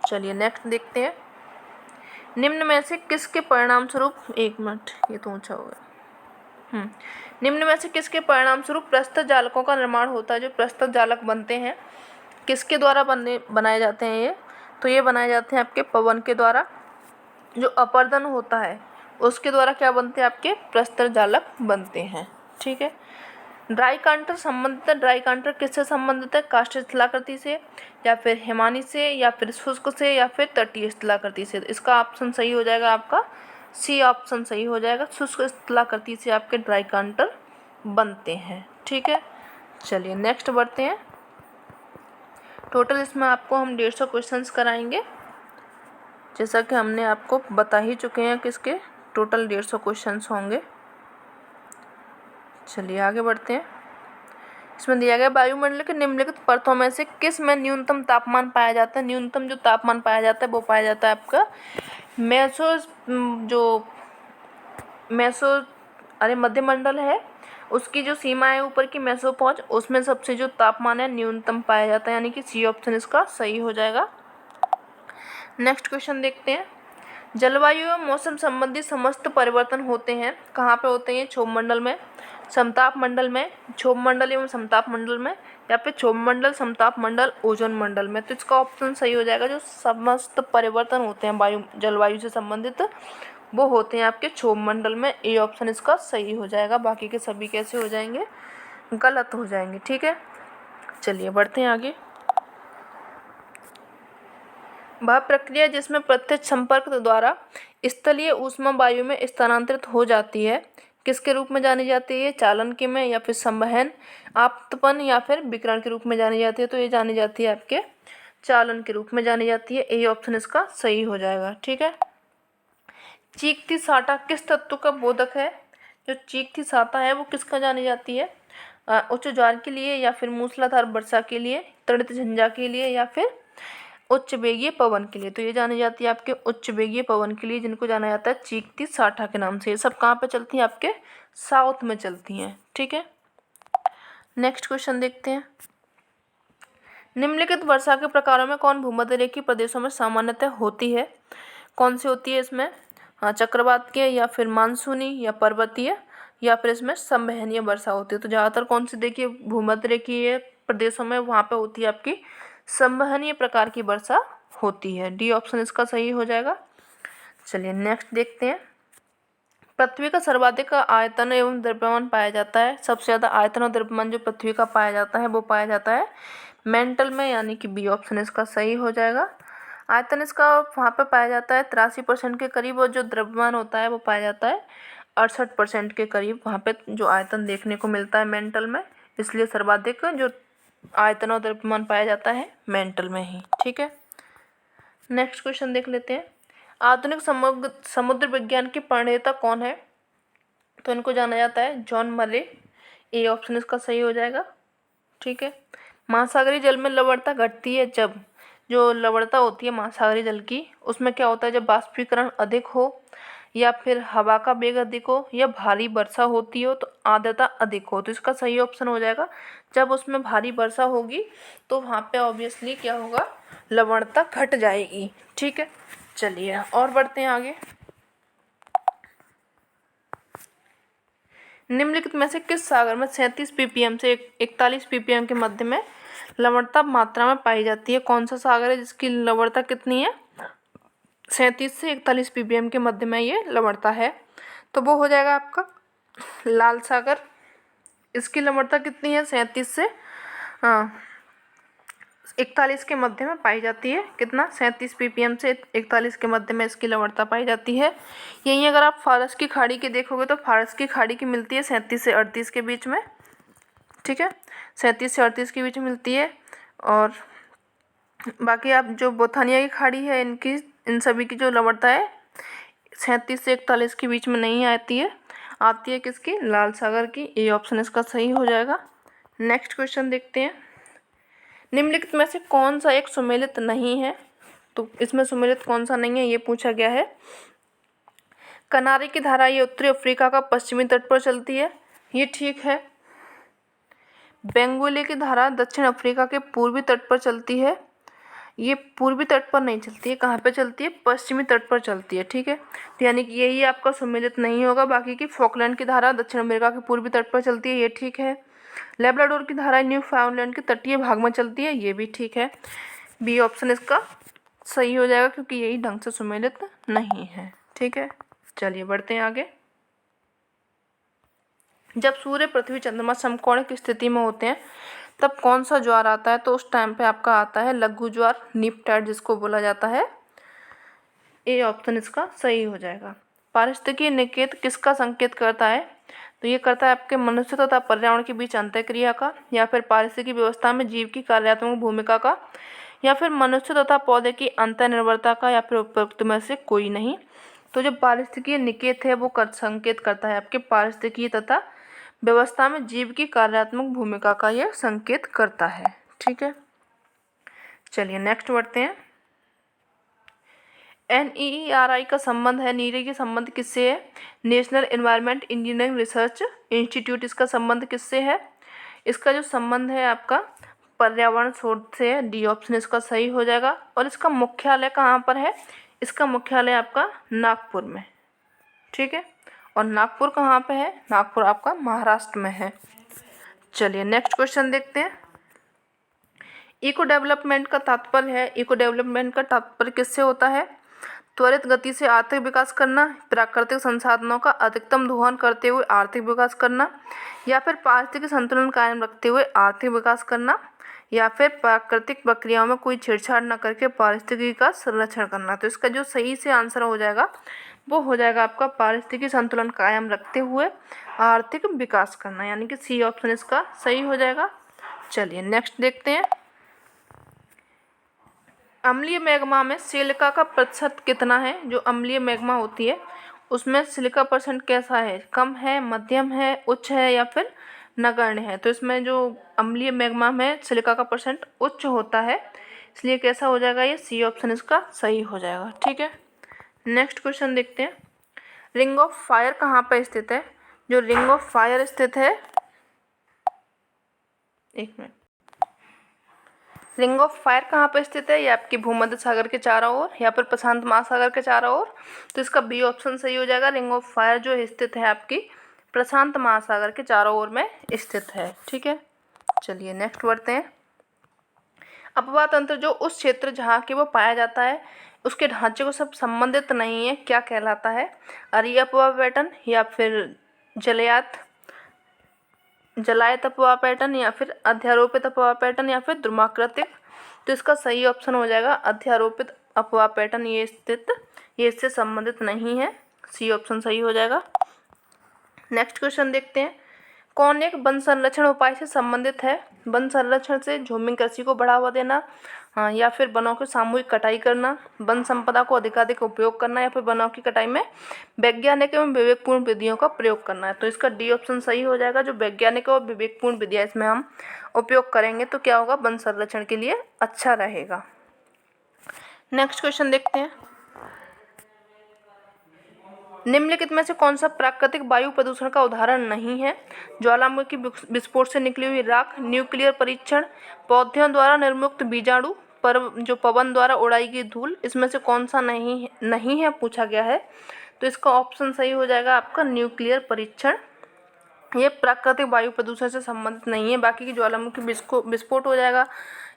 चलिए नेक्स्ट देखते हैं। निम्न में से किसके परिणाम स्वरूप, एक मिनट ये तो ऊंचा हो गया। निम्न में से किसके परिणाम स्वरूप प्रस्तुत जालकों का निर्माण होता है? जो प्रस्तुत जालक बनते हैं किसके द्वारा बनाए जाते हैं ये? तो ये बनाए जाते हैं आपके पवन के द्वारा। जो अपरदन होता है उसके द्वारा क्या बनते हैं? आपके प्रस्तर जालक बनते हैं। ठीक है, ड्राई कांटर संबंधित है। ड्राई कांटर किससे संबंधित है? काष्ठ स्थलाकृति से, या फिर हिमानी से, या फिर शुष्क से, या फिर तटीय स्थलाकृति से। इसका ऑप्शन सही हो जाएगा आपका सी ऑप्शन सही हो जाएगा। शुष्क स्थलाकृति से आपके ड्राई कांटर बनते हैं। ठीक है, चलिए नेक्स्ट बढ़ते हैं। टोटल इसमें आपको हम 150 क्वेश्चंस कराएंगे, जैसा कि हमने आपको बता ही चुके हैं कि इसके टोटल 150 क्वेश्चंस होंगे। चलिए आगे बढ़ते हैं। इसमें दिया गया वायुमंडल के निम्नलिखित परतों में से किस में न्यूनतम तापमान पाया जाता है? न्यूनतम जो तापमान पाया जाता है वो पाया जाता है आपका मध्यमंडल है उसकी जो सीमा है ऊपर की मेसोपॉज, उसमें सबसे जो तापमान है न्यूनतम पाया जाता है, यानी कि सी ऑप्शन इसका सही हो जाएगा। नेक्स्ट क्वेश्चन देखते हैं। जलवायु एवं मौसम संबंधी समस्त परिवर्तन होते हैं कहाँ पे होते हैं? क्षोभ मंडल में, समताप मंडल में, क्षोभ मंडल एवं समताप मंडल में, या फिर क्षोभ मंडल, समताप मंडल, ओजोन मंडल में। तो इसका ऑप्शन सही हो जाएगा। जो समस्त परिवर्तन होते हैं जलवायु से संबंधित वो होते हैं आपके क्षोभ मंडल में। ए ऑप्शन इसका सही हो जाएगा। बाकी के सभी कैसे हो जाएंगे? गलत हो जाएंगे। ठीक है, चलिए बढ़ते हैं आगे। वह प्रक्रिया जिसमें प्रत्यक्ष संपर्क द्वारा स्थलीय ऊष्मा वायु में स्थानांतरित हो जाती है किसके रूप में जानी जाती है? चालन के में, या फिर संवहन, आपतन, या फिर विकिरण के रूप में जानी जाती है? तो ये जानी जाती है आपके चालन के रूप में जानी जाती है। ए ऑप्शन इसका सही हो जाएगा। ठीक है, चीखती साटा किस तत्व का बोधक है? जो चीखती साटा है वो किसका जानी जाती है? उच्च ज्वार के लिए, या फिर मूसलाधार वर्षा के लिए, तड़ित झंझा के लिए, या फिर उच्च वेगीय पवन के लिए? तो ये जानी जाती है आपके उच्च वेगीय पवन के लिए, जिनको जाना जाता है चीखती साठा के नाम से। ये सब कहाँ पे चलती हैं? आपके साउथ में चलती हैं। ठीक है, नेक्स्ट क्वेश्चन देखते हैं। निम्नलिखित वर्षा के प्रकारों में कौन भूमध्य रेखीय प्रदेशों में सामान्यतः होती है? कौन सी होती है इसमें? चक्रवात के, या फिर मानसूनी, या पर्वतीय, या फिर इसमें संवहनीय वर्षा होती है? तो ज़्यादातर कौन सी देखिए भूमध्य रेखीय प्रदेशों में वहाँ पे होती है आपकी संवहनीय प्रकार की वर्षा होती है। डी ऑप्शन इसका सही हो जाएगा। चलिए नेक्स्ट देखते हैं। पृथ्वी का सर्वाधिक आयतन एवं द्रव्यमान पाया जाता है। सबसे ज़्यादा आयतन और द्रव्यमान जो पृथ्वी का पाया जाता है वो पाया जाता है मेंटल में, यानी कि बी ऑप्शन इसका सही हो जाएगा। आयतन इसका वहाँ पे पाया जाता है 83% के करीब, और जो द्रव्यमान होता है वो पाया जाता है 68% के करीब। वहाँ पे जो आयतन देखने को मिलता है मेंटल में, इसलिए सर्वाधिक जो आयतन और द्रव्यमान पाया जाता है मेंटल में ही। ठीक है, नेक्स्ट क्वेश्चन देख लेते हैं। आधुनिक समुद्र विज्ञान के प्रणेता कौन है? तो इनको जाना जाता है जॉन मरे। ए ऑप्शन इसका सही हो जाएगा। ठीक है, महासागरीय जल में लवणता घटती है जब, जो लवणता होती है महासागरीय जल की, उसमें क्या होता है, जब बाष्पीकरण अधिक हो, या फिर हवा का वेग अधिक हो, या भारी वर्षा होती हो, तो आर्द्रता अधिक हो। तो इसका सही ऑप्शन हो जाएगा, जब उसमें भारी वर्षा होगी तो वहाँ पे ऑब्वियसली क्या होगा, लवणता घट जाएगी। ठीक है, चलिए और बढ़ते हैं आगे। निम्नलिखित में से किस सागर में 37 ppm से 41 ppm के मध्य में लवणता मात्रा में पाई जाती है? कौन सा सागर है जिसकी लवणता कितनी है, 37 से 41 ppm के मध्य में ये लवणता है? तो वो हो जाएगा आपका लाल सागर। इसकी लवणता कितनी है, 37 से 41 के मध्य में पाई जाती है। कितना, 37 ppm से 41 के मध्य में इसकी लवणता पाई जाती है। यहीं अगर आप फारस की खाड़ी की देखोगे तो फारस की खाड़ी की मिलती है 37 से 38 के बीच में। ठीक है, 37 से 38 के बीच में मिलती है। और बाकी आप जो बोथानिया की खाड़ी है, इनकी इन सभी की जो लवणता है 37 से 41 के बीच में नहीं आती है, आती है किसकी, लाल सागर की। ए ऑप्शन इसका सही हो जाएगा। नेक्स्ट क्वेश्चन देखते हैं। निम्नलिखित में से कौन सा एक सुमेलित नहीं है? तो इसमें सुमेलित कौन सा नहीं है ये पूछा गया है। कनारी की धारा ये उत्तरी अफ्रीका का पश्चिमी तट पर चलती है, ये ठीक है। बेंगोली की धारा दक्षिण अफ्रीका के पूर्वी तट पर चलती है, ये पूर्वी तट पर नहीं चलती है, कहाँ पे चलती है, पश्चिमी तट पर चलती है। ठीक है, तो यानी कि यही आपका सुमेलित नहीं होगा। बाकी की फॉकलैंड की धारा दक्षिण अमेरिका के पूर्वी तट पर चलती है, ये ठीक है। लेब्राडोर की धारा न्यू फाउंडलैंड के तटीय भाग में चलती है, ये भी ठीक है। बी ऑप्शन इसका सही हो जाएगा क्योंकि यही ढंग से सुमेलित नहीं है। ठीक है, चलिए बढ़ते हैं आगे। जब सूर्य पृथ्वी चंद्रमा समकोणिक स्थिति में होते हैं तब कौन सा ज्वार आता है? तो उस टाइम पे आपका आता है लघु ज्वार, नीप टाइड जिसको बोला जाता है। ए ऑप्शन इसका सही हो जाएगा। पारिस्थितिकी निकेत किसका संकेत करता है? तो ये करता है आपके मनुष्य तथा पर्यावरण के बीच अंतःक्रिया का, या फिर पारिस्थितिकी व्यवस्था में जीव की कार्यात्मक भूमिका का, या फिर मनुष्य तथा पौधे की अंतःनिर्भरता का, या फिर उपरोक्त में से कोई नहीं। तो जो पारिस्थितिकीय निकेत है वो संकेत करता है आपके पारिस्थितिकी तथा व्यवस्था में जीव की कार्यात्मक भूमिका का यह संकेत करता है। ठीक है, चलिए नेक्स्ट बढ़ते हैं। NEERI का संबंध है, नीरे की संबंध किससे है? National environment engineering research institute, इसका संबंध किससे है? इसका जो संबंध है आपका पर्यावरण शोध से है। डी ऑप्शन इसका सही हो जाएगा। और इसका मुख्यालय कहाँ पर है? इसका मुख्यालय आपका नागपुर में। ठीक है, और नागपुर कहाँ पे है? नागपुर आपका महाराष्ट्र में है। चलिए नेक्स्ट क्वेश्चन देखते हैं। इको डेवलपमेंट का तात्पर्य है, इको डेवलपमेंट का तात्पर्य किससे होता है? त्वरित गति से आर्थिक विकास करना, प्राकृतिक संसाधनों का अधिकतम दोहन करते हुए आर्थिक विकास करना, या फिर पारिस्थितिक संतुलन कायम रखते हुए आर्थिक विकास करना, या फिर प्राकृतिक प्रक्रियाओं में कोई छेड़छाड़ न करके पारिस्थितिकी का संरक्षण करना। तो इसका जो सही से आंसर हो जाएगा वो हो जाएगा आपका पारिस्थितिकी संतुलन कायम रखते हुए आर्थिक विकास करना, यानी कि सी ऑप्शन इसका सही हो जाएगा। चलिए नेक्स्ट देखते हैं। अम्लीय मैग्मा में सिलिका का प्रतिशत कितना है? जो अम्लीय मैग्मा होती है उसमें सिलिका परसेंट कैसा है? कम है, मध्यम है, उच्च है, या फिर नगण्य है? तो इसमें जो अम्लीय मैग्मा में सिलिका का परसेंट उच्च होता है, इसलिए कैसा हो जाएगा ये? सी ऑप्शन इसका सही हो जाएगा। ठीक है, नेक्स्ट क्वेश्चन देखते हैं। रिंग ऑफ फायर कहाँ पर स्थित है? जो रिंग ऑफ फायर स्थित है, एक मिनट, रिंग ऑफ फायर कहाँ पर स्थित है? ये आपकी भूमध्य सागर के चारों ओर या फिर प्रशांत महासागर के चारों ओर। तो इसका बी ऑप्शन सही हो जाएगा। रिंग ऑफ फायर जो स्थित है आपकी प्रशांत महासागर के चारों ओर में स्थित है। ठीक है, चलिए नेक्स्ट बढ़ते हैं। अपवाह तंत्र जो उस क्षेत्र जहाँ के वो पाया जाता है उसके ढांचे को सब संबंधित नहीं है, क्या कहलाता है? अरीय अपवाह पैटर्न, या फिर जलायत अपवाह पैटर्न, या फिर अध्यारोपित अपवाह पैटर्न, या फिर द्रुमाकृतिक। तो इसका सही ऑप्शन हो जाएगा अध्यारोपित अपवाह पैटर्न। ये इससे संबंधित नहीं है, सी ऑप्शन सही हो जाएगा। नेक्स्ट क्वेश्चन देखते हैं। कौन एक वन संरक्षण उपाय से संबंधित है? वन संरक्षण से झूमिंग कृषि को बढ़ावा देना, या फिर वनों की सामूहिक कटाई करना, वन संपदा को अधिकाधिक उपयोग करना, या फिर वनों की कटाई में वैज्ञानिक एवं विवेकपूर्ण विधियों का प्रयोग करना है। तो इसका डी ऑप्शन सही हो जाएगा। जो वैज्ञानिक और विवेकपूर्ण विधियाँ इसमें हम उपयोग करेंगे तो क्या होगा, वन संरक्षण के लिए अच्छा रहेगा। नेक्स्ट क्वेश्चन देखते हैं। निम्नलिखित में से कौन सा प्राकृतिक वायु प्रदूषण का उदाहरण नहीं है? ज्वालामुखी विस्फोट से निकली हुई राख, न्यूक्लियर परीक्षण, पौधों द्वारा निर्मुक्त बीजाणु, पर जो पवन द्वारा उड़ाई गई धूल, इसमें से कौन सा नहीं है पूछा गया है। तो इसका ऑप्शन सही हो जाएगा आपका न्यूक्लियर परीक्षण। ये प्राकृतिक वायु प्रदूषण से संबंधित नहीं है। बाकी की ज्वालामुखी विस्फोट हो जाएगा,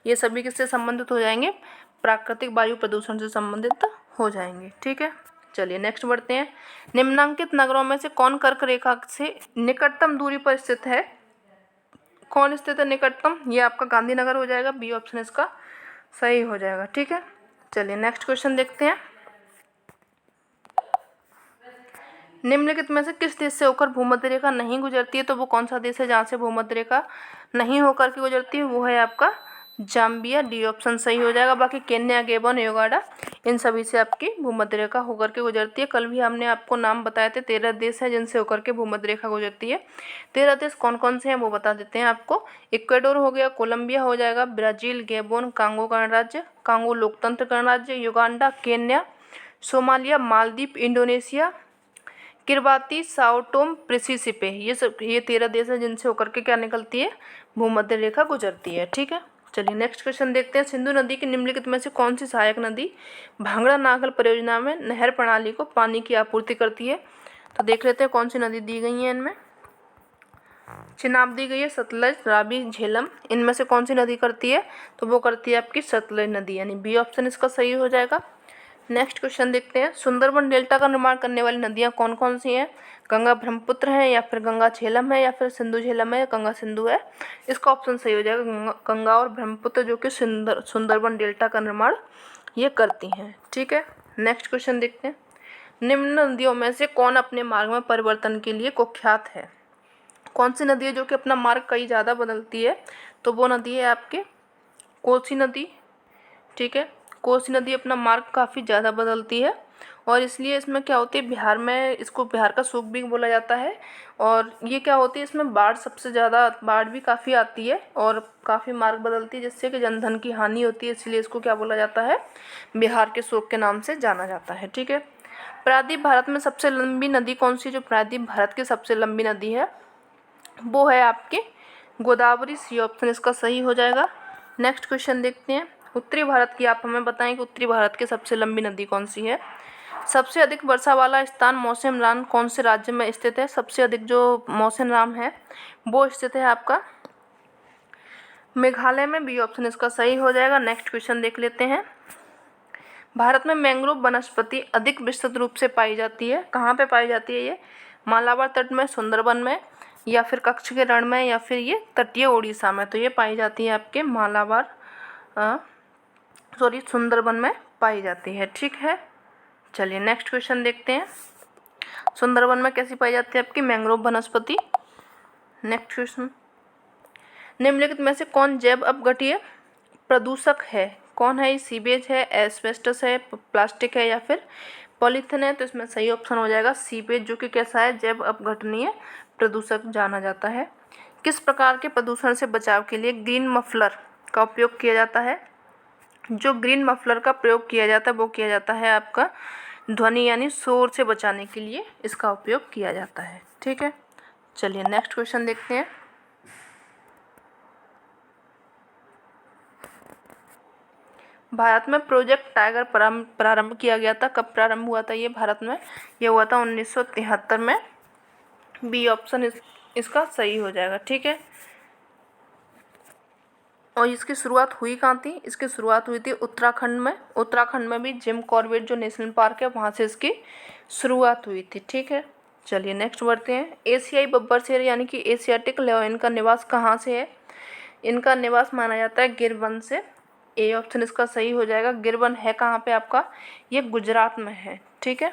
ये सभी किससे संबंधित हो जाएंगे, प्राकृतिक वायु प्रदूषण से संबंधित हो जाएंगे। ठीक है, चलिए नेक्स्ट बढ़ते हैं। निम्नांकित नगरों में से कौन कर्क रेखा से निकटतम दूरी पर स्थित है? कौन स्थित है निकटतम? ये आपका गांधीनगर हो जाएगा। बी ऑप्शन इसका सही हो जाएगा। ठीक है, चलिए नेक्स्ट क्वेश्चन देखते हैं। निम्नलिखित में से किस देश से होकर भूमध्य रेखा नहीं गुजरती है? तो वो कौन सा देश है जहाँ से भूमध्य रेखा नहीं होकर के गुजरती है? वो है आपका जाम्बिया। डी ऑप्शन सही हो जाएगा। बाकी केन्या, गेबोन, युगांडा, इन सभी से आपकी भूमध्य रेखा होकर के गुजरती है। कल भी हमने आपको नाम बताए थे, 13 देश हैं जिनसे होकर के भूमध्य रेखा गुजरती है। 13 देश कौन कौन से हैं वो बता देते हैं आपको। इक्वेडोर हो गया, कोलंबिया हो जाएगा, ब्राज़ील, गेबोन, कांगो गणराज्य, कांगो लोकतंत्र गणराज्य, Uganda, Kenya, Somalia, Maldives, Indonesia, Kiribati, Sao Tome, Principe. ये 13 देश हैं जिनसे होकर के क्या निकलती है, भूमध्य रेखा गुजरती है। ठीक है, चलिए नेक्स्ट क्वेश्चन देखते हैं। सिंधु नदी की निम्नलिखित में से कौन सी सहायक नदी भांगड़ा नागल परियोजना में नहर प्रणाली को पानी की आपूर्ति करती है? तो देख लेते हैं कौन सी नदी दी गई है इनमें। चिनाब दी गई है, सतलज, रावी, झेलम। इनमें से कौन सी नदी करती है? तो वो करती है आपकी सतलज नदी, यानी बी ऑप्शन इसका सही हो जाएगा। नेक्स्ट क्वेश्चन देखते हैं। सुंदरबन डेल्टा का निर्माण करने वाली नदियाँ कौन कौन सी हैं? गंगा ब्रह्मपुत्र है, या फिर गंगा झेलम है, या फिर सिंधु झेलम है, या गंगा सिंधु है? इसका ऑप्शन सही हो जाएगा गंगा और ब्रह्मपुत्र, जो कि सुंदरबन डेल्टा का निर्माण ये करती हैं। ठीक है, नेक्स्ट क्वेश्चन देखते हैं। निम्न नदियों में से कौन अपने मार्ग में परिवर्तन के लिए कुख्यात है? कौन सी नदी है जो कि अपना मार्ग कई ज़्यादा बदलती है? तो वो नदी है आपके कोसी नदी। ठीक है, कोसी नदी अपना मार्ग काफ़ी ज़्यादा बदलती है, और इसलिए इसमें क्या होती है, बिहार में इसको बिहार का सूप भी बोला जाता है। और ये क्या होती है, इसमें बाढ़ सबसे ज़्यादा, बाढ़ भी काफ़ी आती है और काफ़ी मार्ग बदलती है, जिससे कि जनधन की हानि होती है। इसलिए इसको क्या बोला जाता है, बिहार के सूप के नाम से जाना जाता है। ठीक है, प्रायद्वीप भारत में सबसे लंबी नदी कौन सी? जो प्रायद्वीप भारत की सबसे लंबी नदी है वो है आपकी गोदावरी। सी ऑप्शन इसका सही हो जाएगा। नेक्स्ट क्वेश्चन देखते हैं। उत्तरी भारत की आप हमें बताएं कि उत्तरी भारत की सबसे लंबी नदी कौन सी है? सबसे अधिक वर्षा वाला स्थान मौसिनराम कौन से राज्य में स्थित है? सबसे अधिक जो मौसिनराम है वो स्थित है आपका मेघालय में। बी ऑप्शन इसका सही हो जाएगा। नेक्स्ट क्वेश्चन देख लेते हैं। भारत में मैंग्रोव वनस्पति अधिक विस्तृत रूप से पाई जाती है, कहाँ पे पाई जाती है ये? मालाबार तट में, सुंदरबन में, या फिर कच्छ के रण में, या फिर ये तटीय उड़ीसा में? तो ये पाई जाती है आपके सुंदरबन में पाई जाती है। ठीक है, चलिए नेक्स्ट क्वेश्चन देखते हैं। सुंदरबन में कैसी पाई जाती है आपकी मैंग्रोव वनस्पति? Next question. निम्नलिखित में से कौन जैव अपघट्य प्रदूषक है? कौन है? सीवेज है, एस्बेस्टस है, प्लास्टिक है, या फिर पॉलीथिन है? तो इसमें सही ऑप्शन हो जाएगा सीवेज, जो कि कैसा है, जैव अपघटनीय प्रदूषक जाना जाता है। किस प्रकार के प्रदूषण से बचाव के लिए ग्रीन मफलर का उपयोग किया जाता है? जो ग्रीन मफलर का प्रयोग किया जाता है वो किया जाता है आपका ध्वनि यानी शोर से बचाने के लिए इसका उपयोग किया जाता है। ठीक है, चलिए नेक्स्ट क्वेश्चन देखते हैं। भारत में प्रोजेक्ट टाइगर प्रारंभ किया गया था। कब प्रारंभ हुआ था ये भारत में? ये हुआ था 1973 में। बी ऑप्शन इसका सही हो जाएगा। ठीक है, और इसकी शुरुआत हुई कहाँ थी? इसकी शुरुआत हुई थी उत्तराखंड में। उत्तराखंड में भी जिम कॉर्बेट जो नेशनल पार्क है वहाँ से इसकी शुरुआत हुई थी। ठीक है, चलिए नेक्स्ट बढ़ते हैं। एशियाई बब्बर शेर यानी कि एशियाटिक लायन का निवास कहाँ से है? इनका निवास माना जाता है गिरवन से। ए ऑप्शन इसका सही हो जाएगा। गिरवन है कहाँ पे आपका? ये गुजरात में है। ठीक है,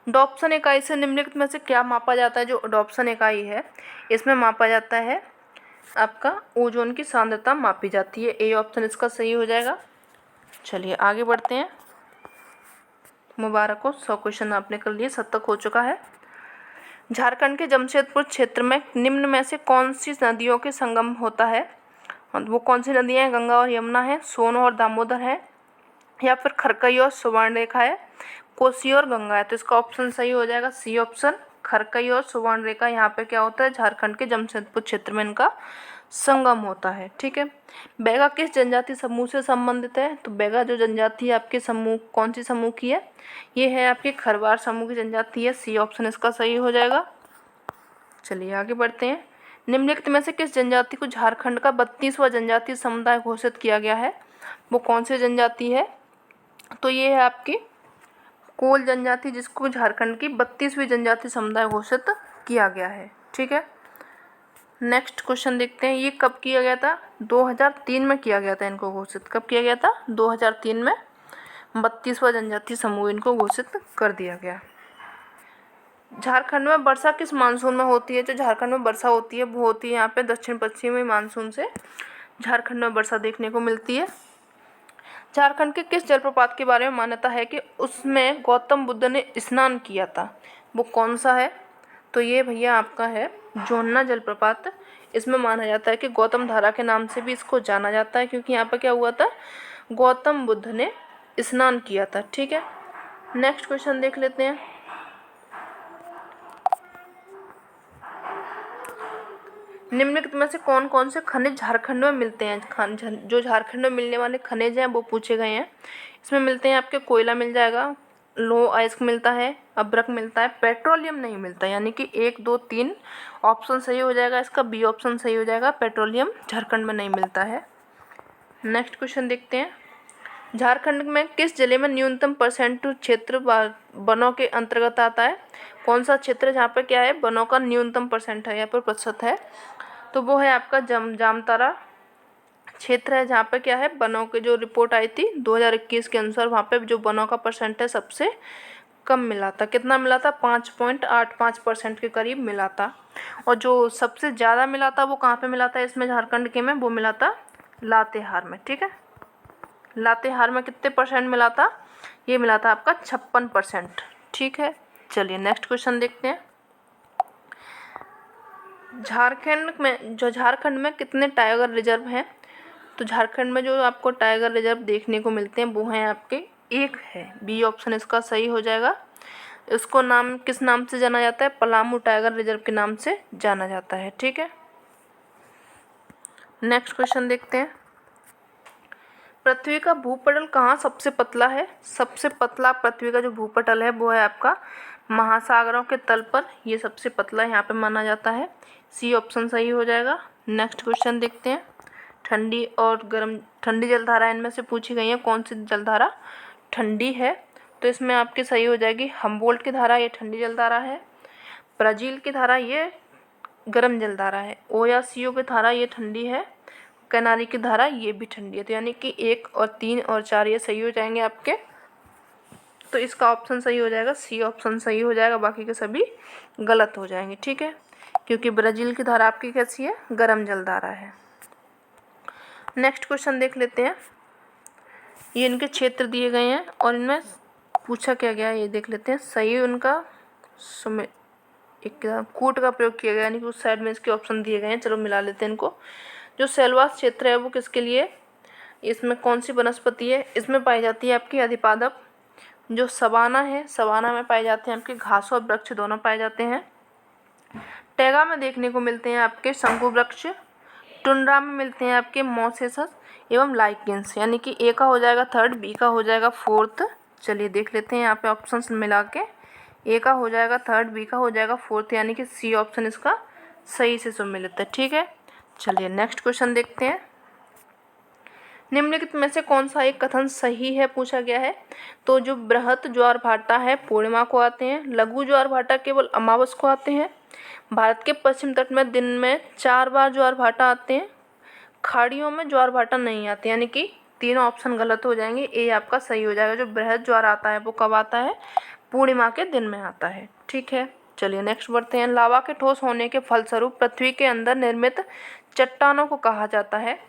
डॉप्सन इकाई से निम्नलिखित में से क्या मापा जाता है? जो डॉप्सन इकाई है इसमें मापा जाता है आपका ओजोन की सांद्रता मापी जाती है। ए ऑप्शन इसका सही हो जाएगा। चलिए आगे बढ़ते हैं। मुबारक हो, 100 क्वेश्चन आपने कर लिए, 7 तक हो चुका है। झारखंड के जमशेदपुर क्षेत्र में निम्न में से कौन सी नदियों के संगम होता है? वो कौन सी नदियाँ हैं? गंगा और यमुना है, सोन और दामोदर है, या फिर खरकई और सुवर्णरेखा है, कोसी और गंगा है। तो इसका ऑप्शन सही हो जाएगा सी ऑप्शन, खरकई और सुवर्णरेखा। यहाँ पे क्या होता है? झारखंड के जमशेदपुर क्षेत्र में इनका संगम होता है। ठीक है। बैगा किस जनजाति समूह से संबंधित है? तो बैगा जो जनजाति है आपके समूह, कौन सी समूह की है? ये है आपके खरवार समूह की जनजाति है। सी ऑप्शन इसका सही हो जाएगा। चलिए आगे बढ़ते हैं। निम्नलिखित में से किस जनजाति को झारखंड का 32वां जनजातीय समुदाय घोषित किया गया है? वो कौन सी जनजाति है? तो ये है आपकी कोल जनजाति, जिसको झारखंड की 32वीं जनजातीय समुदाय घोषित किया गया है। ठीक है। नेक्स्ट क्वेश्चन देखते हैं। ये कब किया गया था? 2003 में किया गया था इनको घोषित। कब किया गया था? 2003 में 32वां जनजातीय समूह इनको घोषित कर दिया गया। झारखंड में वर्षा किस मानसून में होती है? जो झारखंड में वर्षा होती है वो होती है यहाँ पे दक्षिण पश्चिमी मानसून से झारखंड में वर्षा देखने को मिलती है। झारखंड के किस जलप्रपात के बारे में मान्यता है कि उसमें गौतम बुद्ध ने स्नान किया था? वो कौन सा है? तो ये भैया आपका है जोन्ना जलप्रपात। इसमें माना जाता है कि गौतम धारा के नाम से भी इसको जाना जाता है, क्योंकि यहाँ पर क्या हुआ था? गौतम बुद्ध ने स्नान किया था। ठीक है। नेक्स्ट क्वेश्चन देख लेते हैं। निम्नलिखित में से कौन कौन से खनिज झारखंड में मिलते हैं? जो झारखंड में मिलने वाले खनिज हैं वो पूछे गए हैं। इसमें मिलते हैं आपके कोयला मिल जाएगा, लोह अयस्क मिलता है, अभ्रक मिलता है, पेट्रोलियम नहीं मिलता। यानी कि 1, 2, 3 ऑप्शन सही हो जाएगा इसका। बी ऑप्शन सही हो जाएगा, पेट्रोलियम झारखंड में नहीं मिलता है। नेक्स्ट क्वेश्चन देखते हैं। झारखंड में किस जिले में न्यूनतम परसेंट क्षेत्र वनों के अंतर्गत आता है? कौन सा क्षेत्र जहाँ पर क्या है वनों का न्यूनतम परसेंट है, यहाँ पर प्रतिशत है? तो वो है आपका जामताड़ा क्षेत्र है, जहाँ पे क्या है वनों की जो रिपोर्ट आई थी 2021 के अनुसार, वहाँ पे जो वनों का परसेंट है सबसे कम मिला था। कितना मिला था? 5.85% के करीब मिला था। और जो सबसे ज़्यादा मिला था वो कहाँ पे मिला था इसमें झारखंड के में? वो मिला था लातेहार में। ठीक है। लातेहार में कितने परसेंट मिला था? ये मिला था आपका 56%। ठीक है। चलिए नेक्स्ट क्वेश्चन देखते हैं। झारखंड में कितने टाइगर रिजर्व हैं? तो झारखंड में जो आपको टाइगर रिजर्व देखने को मिलते हैं वो हैं आपके 1 है। बी ऑप्शन इसका सही हो जाएगा। इसको नाम किस नाम से जाना जाता है? पलामू टाइगर रिजर्व के नाम से जाना जाता है। ठीक है। नेक्स्ट क्वेश्चन देखते हैं। पृथ्वी का भूपटल कहाँ सबसे पतला है? सबसे पतला पृथ्वी का जो भूपटल है वो है आपका महासागरों के तल पर, ये सबसे पतला यहाँ पे माना जाता है। सी ऑप्शन सही हो जाएगा। नेक्स्ट क्वेश्चन देखते हैं। ठंडी और गर्म, ठंडी जलधारा इनमें से पूछी गई है। कौन सी जलधारा ठंडी है? तो इसमें आपकी सही हो जाएगी हम्बोल्ट की धारा, ये ठंडी जलधारा है। ब्राज़ील की धारा ये गर्म जलधारा है। ओयासियो की धारा ये ठंडी है। कैनारी की धारा ये भी ठंडी है। तो यानी कि 1 और 3 और 4 ये सही हो जाएंगे आपके। तो इसका ऑप्शन सही हो जाएगा, सी ऑप्शन सही हो जाएगा, बाकी के सभी गलत हो जाएंगे। ठीक है। क्योंकि ब्राज़ील की धारा आपकी कैसी है? गर्म जलधारा है। नेक्स्ट क्वेश्चन देख लेते हैं। ये इनके क्षेत्र दिए गए हैं और इनमें पूछा क्या गया है ये देख लेते हैं। सही उनका एक कूट का प्रयोग किया गया, यानी कि उस साइड में इसके ऑप्शन दिए गए हैं। चलो मिला लेते हैं इनको। जो सेलवास क्षेत्र है वो किसके लिए? इसमें कौन सी वनस्पति है? इसमें पाई जाती है आपकी अधिपादप। जो सवाना है, सवाना में पाए जाते हैं आपके घास और वृक्ष दोनों पाए जाते हैं। टैगा में देखने को मिलते हैं आपके शंकु वृक्ष। टुंड्रा में मिलते हैं आपके मोसेसस एवं लाइकेंस। यानी कि ए का हो जाएगा 3rd, बी का हो जाएगा 4th। चलिए देख लेते हैं यहाँ पे ऑप्शंस मिला के। ए का हो जाएगा 3rd, बी का हो जाएगा 4th, यानी कि सी ऑप्शन इसका सही से सम्मिलित है। ठीक है। चलिए नेक्स्ट क्वेश्चन देखते हैं। निम्नलिखित में से कौन सा एक कथन सही है पूछा गया है? तो जो बृहत ज्वार भाटा है पूर्णिमा को आते हैं, लघु ज्वार भाटा केवल अमावस को आते हैं, भारत के पश्चिम तट में दिन में 4 बार ज्वार भाटा आते हैं, खाड़ियों में ज्वार भाटा नहीं आते। यानी कि तीनों ऑप्शन गलत हो जाएंगे। ए आपका सही हो जाएगा। जो बृहत ज्वार आता है वो कब आता है? पूर्णिमा के दिन में आता है। ठीक है, चलिए नेक्स्ट बढ़ते हैं। लावा के ठोस होने के फलस्वरूप पृथ्वी के अंदर निर्मित चट्टानों को कहा जाता है।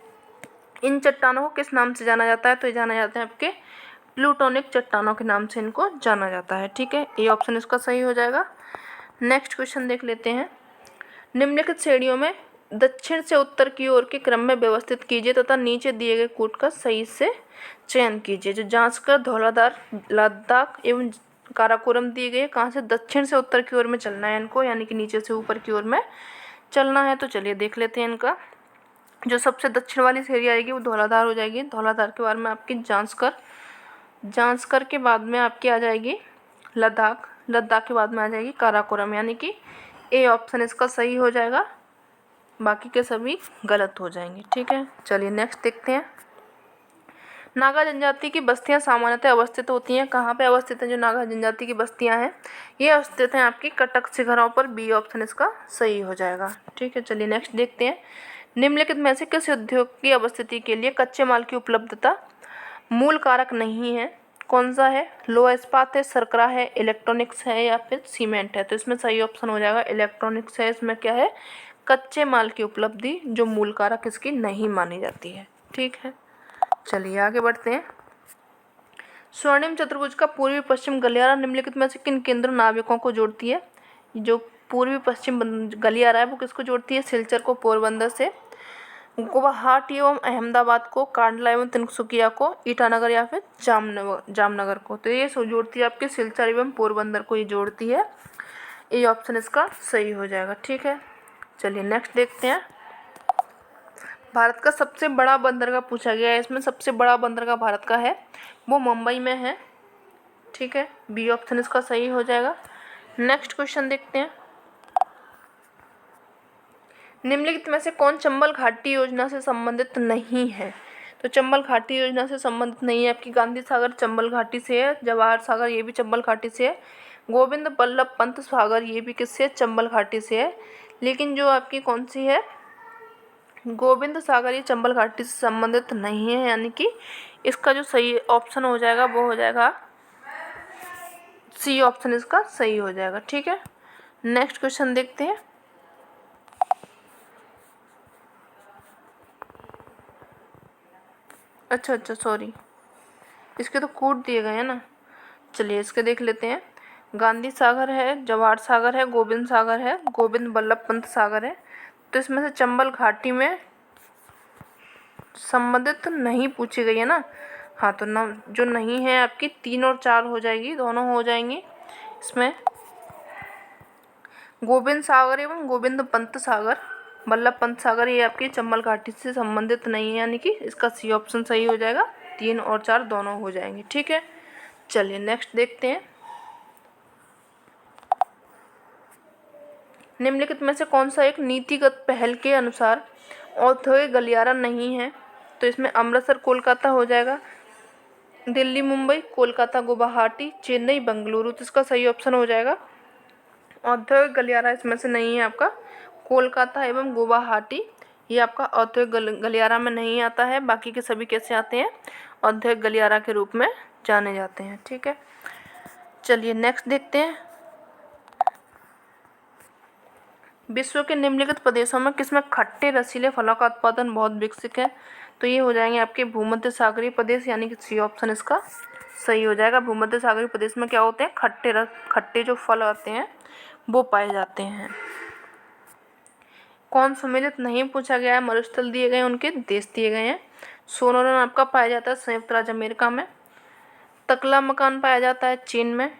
इन चट्टानों को किस नाम से जाना जाता है? तो ये जाना जाता है आपके प्लूटोनिक चट्टानों के नाम से इनको जाना जाता है। ठीक है, ये ऑप्शन इसका सही हो जाएगा। नेक्स्ट क्वेश्चन देख लेते हैं। निम्नलिखित श्रेणियों में दक्षिण से उत्तर की ओर के क्रम में व्यवस्थित कीजिए तथा नीचे दिए गए कूट का सही से चयन कीजिए। जो जांच कर धौलाधार, लद्दाख एवं काराकोरम दिए गए, कहाँ से? दक्षिण से उत्तर की ओर में चलना है इनको, यानी कि नीचे से ऊपर की ओर में चलना है। तो चलिए देख लेते हैं इनका। जो सबसे दक्षिण वाली श्रेणी आएगी वो धौलाधार हो जाएगी। धौलाधार के बारे में आपकी जांच कर के बाद में आपकी आ जाएगी लद्दाख। लद्दाख के बाद में आ जाएगी काराकोरम, यानी कि ए ऑप्शन इसका सही हो जाएगा, बाकी के सभी गलत हो जाएंगे। ठीक है, चलिए नेक्स्ट देखते हैं। नागा जनजाति की बस्तियां सामान्यतः अवस्थित होती हैं। कहाँ पे अवस्थित हैं जो नागा जनजाति की बस्तियां हैं? ये अवस्थित हैं आपकी कटक शिखरों पर। बी ऑप्शन इसका सही हो जाएगा। ठीक है, चलिए नेक्स्ट देखते हैं। निम्नलिखित में से किस उद्योग की अवस्थिति के लिए कच्चे माल की उपलब्धता मूल कारक नहीं है? कौन सा है? लोहा इस्पात है, शर्करा है, इलेक्ट्रॉनिक्स है या फिर सीमेंट है? तो इसमें सही ऑप्शन हो जाएगा इलेक्ट्रॉनिक्स है। इसमें क्या है? कच्चे माल की उपलब्धि जो मूल कारक इसकी नहीं मानी जाती है। ठीक है, चलिए आगे बढ़ते हैं। स्वर्णिम चतुर्भुज का पूर्वी पश्चिम गलियारा निम्नलिखित में से किन केंद्र नाविकों को जोड़ती है? जो पूर्वी पश्चिम गलियारा है वो किसको जोड़ती है? सिलचर को पोरबंदर से, गुवाहाटी एवं अहमदाबाद को, कांडला एवं तिनसुकिया को, ईटानगर या फिर जामनगर को। तो ये जोड़ती है आपके सिलचर एवं पोरबंदर को, ये जोड़ती है। ये ऑप्शन इसका सही हो जाएगा। ठीक है, चलिए नेक्स्ट देखते हैं। भारत का सबसे बड़ा बंदरगाह पूछा गया है। इसमें सबसे बड़ा बंदरगाह भारत का है वो मुंबई में है। ठीक है, बी ऑप्शन इसका सही हो जाएगा। नेक्स्ट क्वेश्चन देखते हैं। निम्नलिखित में से कौन चंबल घाटी योजना से संबंधित नहीं है? तो चंबल घाटी योजना से संबंधित नहीं है आपकी गांधी सागर चंबल घाटी से है, जवाहर सागर ये भी चंबल घाटी से है, गोविंद बल्लभ पंत सागर ये भी किससे? चंबल घाटी से है। लेकिन जो आपकी कौन सी है? गोविंद सागर ये चंबल घाटी से संबंधित नहीं है, यानी कि इसका जो सही ऑप्शन हो जाएगा वो हो जाएगा सी ऑप्शन इसका सही हो जाएगा। ठीक है, नेक्स्ट क्वेश्चन देखते हैं। अच्छा सॉरी, इसके तो कूट दिए गए हैं ना। चलिए इसके देख लेते हैं। गांधी सागर है, जवाहर सागर है, गोविंद सागर है, गोविंद बल्लभ पंत सागर है। तो इसमें से चंबल घाटी में संबंधित नहीं पूछी गई है ना। हाँ, तो न जो नहीं है आपकी 3 और 4 हो जाएगी, दोनों हो जाएंगी। इसमें गोविंद सागर एवं गोविंद पंत सागर, बल्लभ पंत सागर ये आपकी चंबल घाटी से संबंधित नहीं है, यानी कि इसका सी ऑप्शन सही हो जाएगा। 3 और 4 दोनों हो जाएंगे। ठीक है, चलिए नेक्स्ट देखते हैं। निम्नलिखित में से कौन सा एक नीतिगत पहल के अनुसार औद्योगिक गलियारा नहीं है? तो इसमें अमृतसर कोलकाता हो जाएगा, दिल्ली मुंबई, कोलकाता गुवाहाटी, चेन्नई बेंगलुरु। तो इसका सही ऑप्शन हो जाएगा औद्योगिक गलियारा इसमें से नहीं है आपका कोलकाता एवं गुवाहाटी, ये आपका औद्योगिक गलियारा में नहीं आता है। बाकी के सभी कैसे आते हैं? औद्योगिक गलियारा के रूप में जाने जाते हैं। ठीक है, चलिए नेक्स्ट देखते हैं। विश्व के निम्नलिखित प्रदेशों में किसमें खट्टे रसीले फलों का उत्पादन बहुत विकसित है? तो ये हो जाएंगे आपके भूमध्य सागरीय प्रदेश, यानी कि सी ऑप्शन इसका सही हो जाएगा। भूमध्य सागरीय प्रदेश में क्या होते हैं? खट्टे जो फल आते हैं वो पाए जाते हैं। कौन सम्मिलित नहीं पूछा गया है, मरुस्थल दिए गए हैं, उनके देश दिए गए हैं। सोनोरन आपका पाया जाता है संयुक्त राज्य अमेरिका में, तकला मकान पाया जाता है चीन में,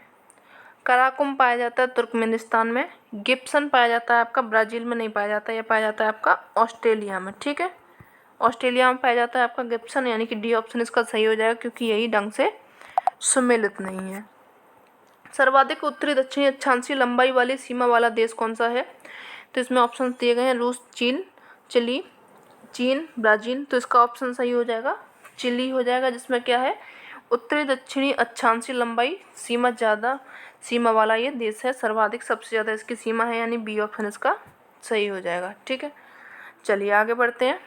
कराकुम पाया जाता है तुर्कमेनिस्तान में, गिब्सन पाया जाता है आपका ब्राज़ील में नहीं पाया जाता है, यह पाया जाता है आपका ऑस्ट्रेलिया में। ठीक है, ऑस्ट्रेलिया में पाया जाता है आपका गिब्सन, यानी कि डी ऑप्शन इसका सही हो जाएगा क्योंकि यही ढंग से सम्मिलित नहीं है। सर्वाधिक उत्तरी दक्षिणी अक्षांशीय लंबाई वाली सीमा वाला देश कौन सा है? तो इसमें ऑप्शन दिए गए हैं रूस, चिली, चीन, ब्राज़ील। तो इसका ऑप्शन सही हो जाएगा चिली हो जाएगा, जिसमें क्या है उत्तरी दक्षिणी अक्षांशीय लंबाई सीमा वाला ये देश है। सर्वाधिक सबसे ज़्यादा इसकी सीमा है, यानी बी ऑप्शन इसका सही हो जाएगा। ठीक है, चलिए आगे बढ़ते हैं।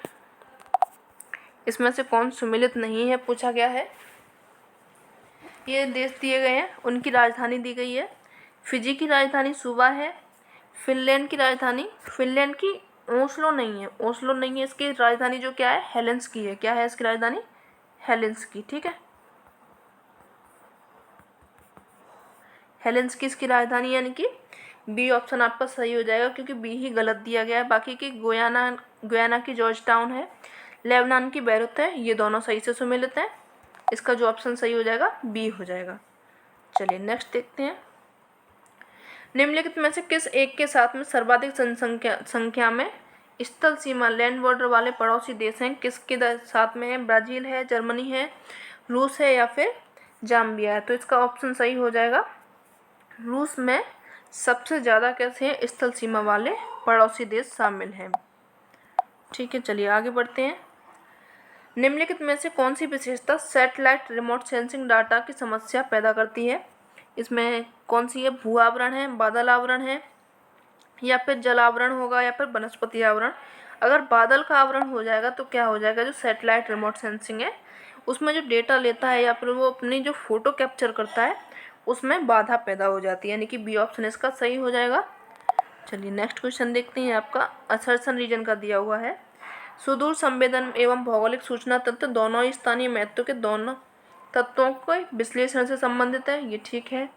इसमें से कौन सम्मिलित नहीं है पूछा गया है। ये देश दिए गए हैं, उनकी राजधानी दी गई है। फिजी की राजधानी सुवा है। फिनलैंड की राजधानी, फिनलैंड की ओस्लो नहीं है, ओस्लो नहीं है, इसकी राजधानी जो क्या है, हेलेंस्की है। क्या है इसकी राजधानी? हेलेंस्की। ठीक है, हेलेंस्की इसकी राजधानी, यानी कि बी ऑप्शन आपका सही हो जाएगा, क्योंकि बी ही गलत दिया गया है। बाकी की गुयाना की जॉर्ज टाउन है, लेबनान की बैरूत है, ये दोनों सही से सुमेलित हैं। इसका जो ऑप्शन सही हो जाएगा बी हो जाएगा। चलिए नेक्स्ट देखते हैं। निम्नलिखित में से किस एक के साथ में सर्वाधिक संख्या में स्थल सीमा लैंड बॉर्डर वाले पड़ोसी देश हैं? किसके साथ में है? ब्राज़ील है, जर्मनी है, रूस है या फिर जाम्बिया है? तो इसका ऑप्शन सही हो जाएगा, रूस में सबसे ज़्यादा कैसे हैं स्थल सीमा वाले पड़ोसी देश शामिल हैं। ठीक है, चलिए आगे बढ़ते हैं। निम्नलिखित में से कौन सी विशेषता सैटेलाइट रिमोट सेंसिंग डाटा की समस्या पैदा करती है? इसमें कौन सी है? भू आवरण है, बादल आवरण है, या फिर जल आवरण होगा, या फिर वनस्पति आवरण। अगर बादल का आवरण हो जाएगा तो क्या हो जाएगा, जो सैटेलाइट रिमोट सेंसिंग है उसमें जो डेटा लेता है या फिर वो अपनी जो फोटो कैप्चर करता है उसमें बाधा पैदा हो जाती है, यानी कि बी ऑप्शन इसका सही हो जाएगा। चलिए नेक्स्ट क्वेश्चन देखते हैं। आपका असर्शन रीजन का दिया हुआ है, सुदूर संवेदन एवं भौगोलिक सूचना तंत्र दोनों ही स्थानीय महत्व के दोनों तत्वों के विश्लेषण से संबंधित है। ये ठीक है।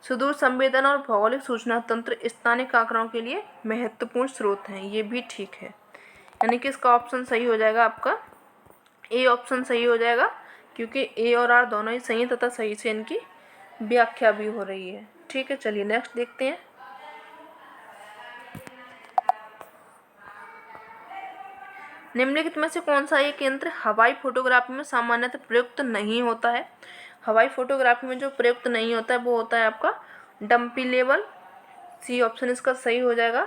सुदूर संवेदन और भौगोलिक सूचना तंत्र स्थानिक आंकड़ों के लिए महत्वपूर्ण स्रोत हैं। ये भी ठीक है, यानी कि इसका ऑप्शन सही हो जाएगा आपका ए ऑप्शन सही हो जाएगा, क्योंकि ए और आर दोनों ही सही हैं तथा सही से इनकी व्याख्या भी हो रही है। ठीक है, चलिए नेक्स्ट देखते हैं। निम्नलिखित में से कौन सा एक यंत्र हवाई फोटोग्राफी में सामान्यतः प्रयुक्त नहीं होता है? हवाई फोटोग्राफी में जो प्रयुक्त नहीं होता है वो होता है आपका डंपी लेवल। सी ऑप्शन इसका सही हो जाएगा।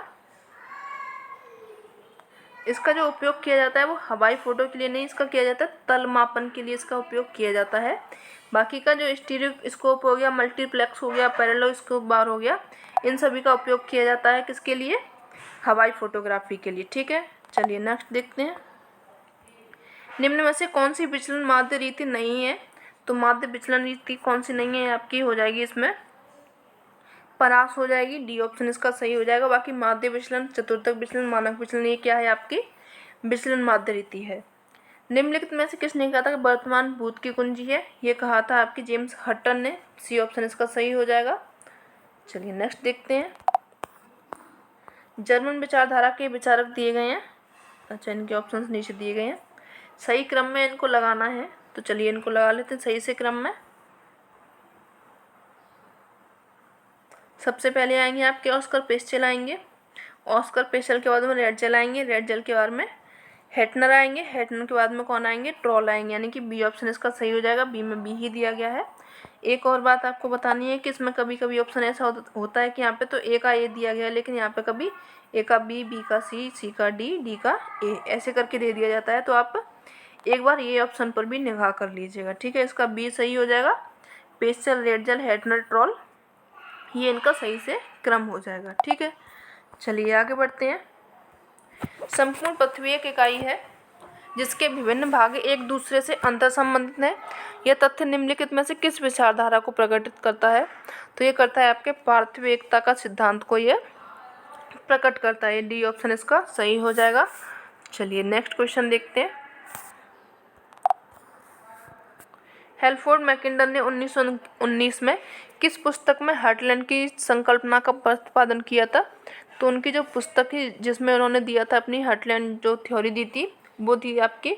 इसका जो उपयोग किया जाता है वो हवाई फोटो के लिए नहीं, इसका किया जाता है तल मापन के लिए इसका उपयोग किया जाता है। बाकी का जो स्टीरियो स्कोप हो गया, मल्टीप्लेक्स हो गया, पैरेलल स्कोप बार हो गया, इन सभी का उपयोग किया जाता है किसके लिए? हवाई फोटोग्राफी के लिए। ठीक है, चलिए नेक्स्ट देखते हैं। निम्न में से कौन सी विचलन माध्य रीति नहीं है? तो माध्य विचलन रीति कौन सी नहीं है आपकी? हो जाएगी इसमें परास हो जाएगी, डी ऑप्शन इसका सही हो जाएगा। बाकी माध्य विचलन, चतुर्थक विचलन, मानक विचलन, ये क्या है आपकी विचलन माध्य रीति है। निम्नलिखित में से किसने कहा था कि वर्तमान भूत की कुंजी है? ये कहा था आपकी जेम्स हटन ने। सी ऑप्शन इसका सही हो जाएगा। चलिए नेक्स्ट देखते हैं। जर्मन विचारधारा के विचारक दिए गए हैं। अच्छा, इनके ऑप्शंस नीचे दिए गए हैं, सही क्रम में इनको लगाना है, तो चलिए इनको लगा लेते हैं सही से क्रम में। सबसे पहले आएंगे आपके ऑस्कर पेस्चल आएंगे, ऑस्कर पेस्चल के बाद में रेडजेल आएंगे, रेडजेल के बाद में हेटनर आएंगे, हेटनर के बाद में कौन आएंगे? ट्रॉल आएंगे, यानी कि बी ऑप्शन इसका सही हो जाएगा। बी में बी ही दिया गया है। एक और बात आपको बतानी है कि इसमें कभी कभी ऑप्शन ऐसा होता है कि यहाँ पे तो ए का ए दिया गया है, लेकिन यहाँ पे कभी ए का बी, बी का सी, सी का डी, डी का ए, ऐसे करके दे दिया जाता है। तो आप एक बार ये ऑप्शन पर भी निगाह कर लीजिएगा। ठीक है, इसका बी सही हो जाएगा। पेस्चल, रेडजेल, हेटनर, ट्रॉल, ये इनका सही से क्रम हो जाएगा। ठीक है, चलिए आगे बढ़ते हैं। संपूर्ण पृथ्वी एक इकाई है जिसके विभिन्न भाग एक दूसरे से अंतर संबंधित हैं। यह तथ्य निम्नलिखित में से किस विचारधारा को प्रकटित करता है? तो ये करता है आपके पार्थिव एकता का सिद्धांत को यह प्रकट करता है। डी ऑप्शन इसका सही हो जाएगा। चलिए नेक्स्ट क्वेश्चन देखते हैं। हेल्फोर्ड मैकिंडन ने 1919 में किस पुस्तक में हार्टलैंड की संकल्पना का प्रतिपादन किया था? तो उनकी जो पुस्तक थी जिसमें उन्होंने दिया था अपनी हार्टलैंड जो थ्योरी दी थी वो थी आपकी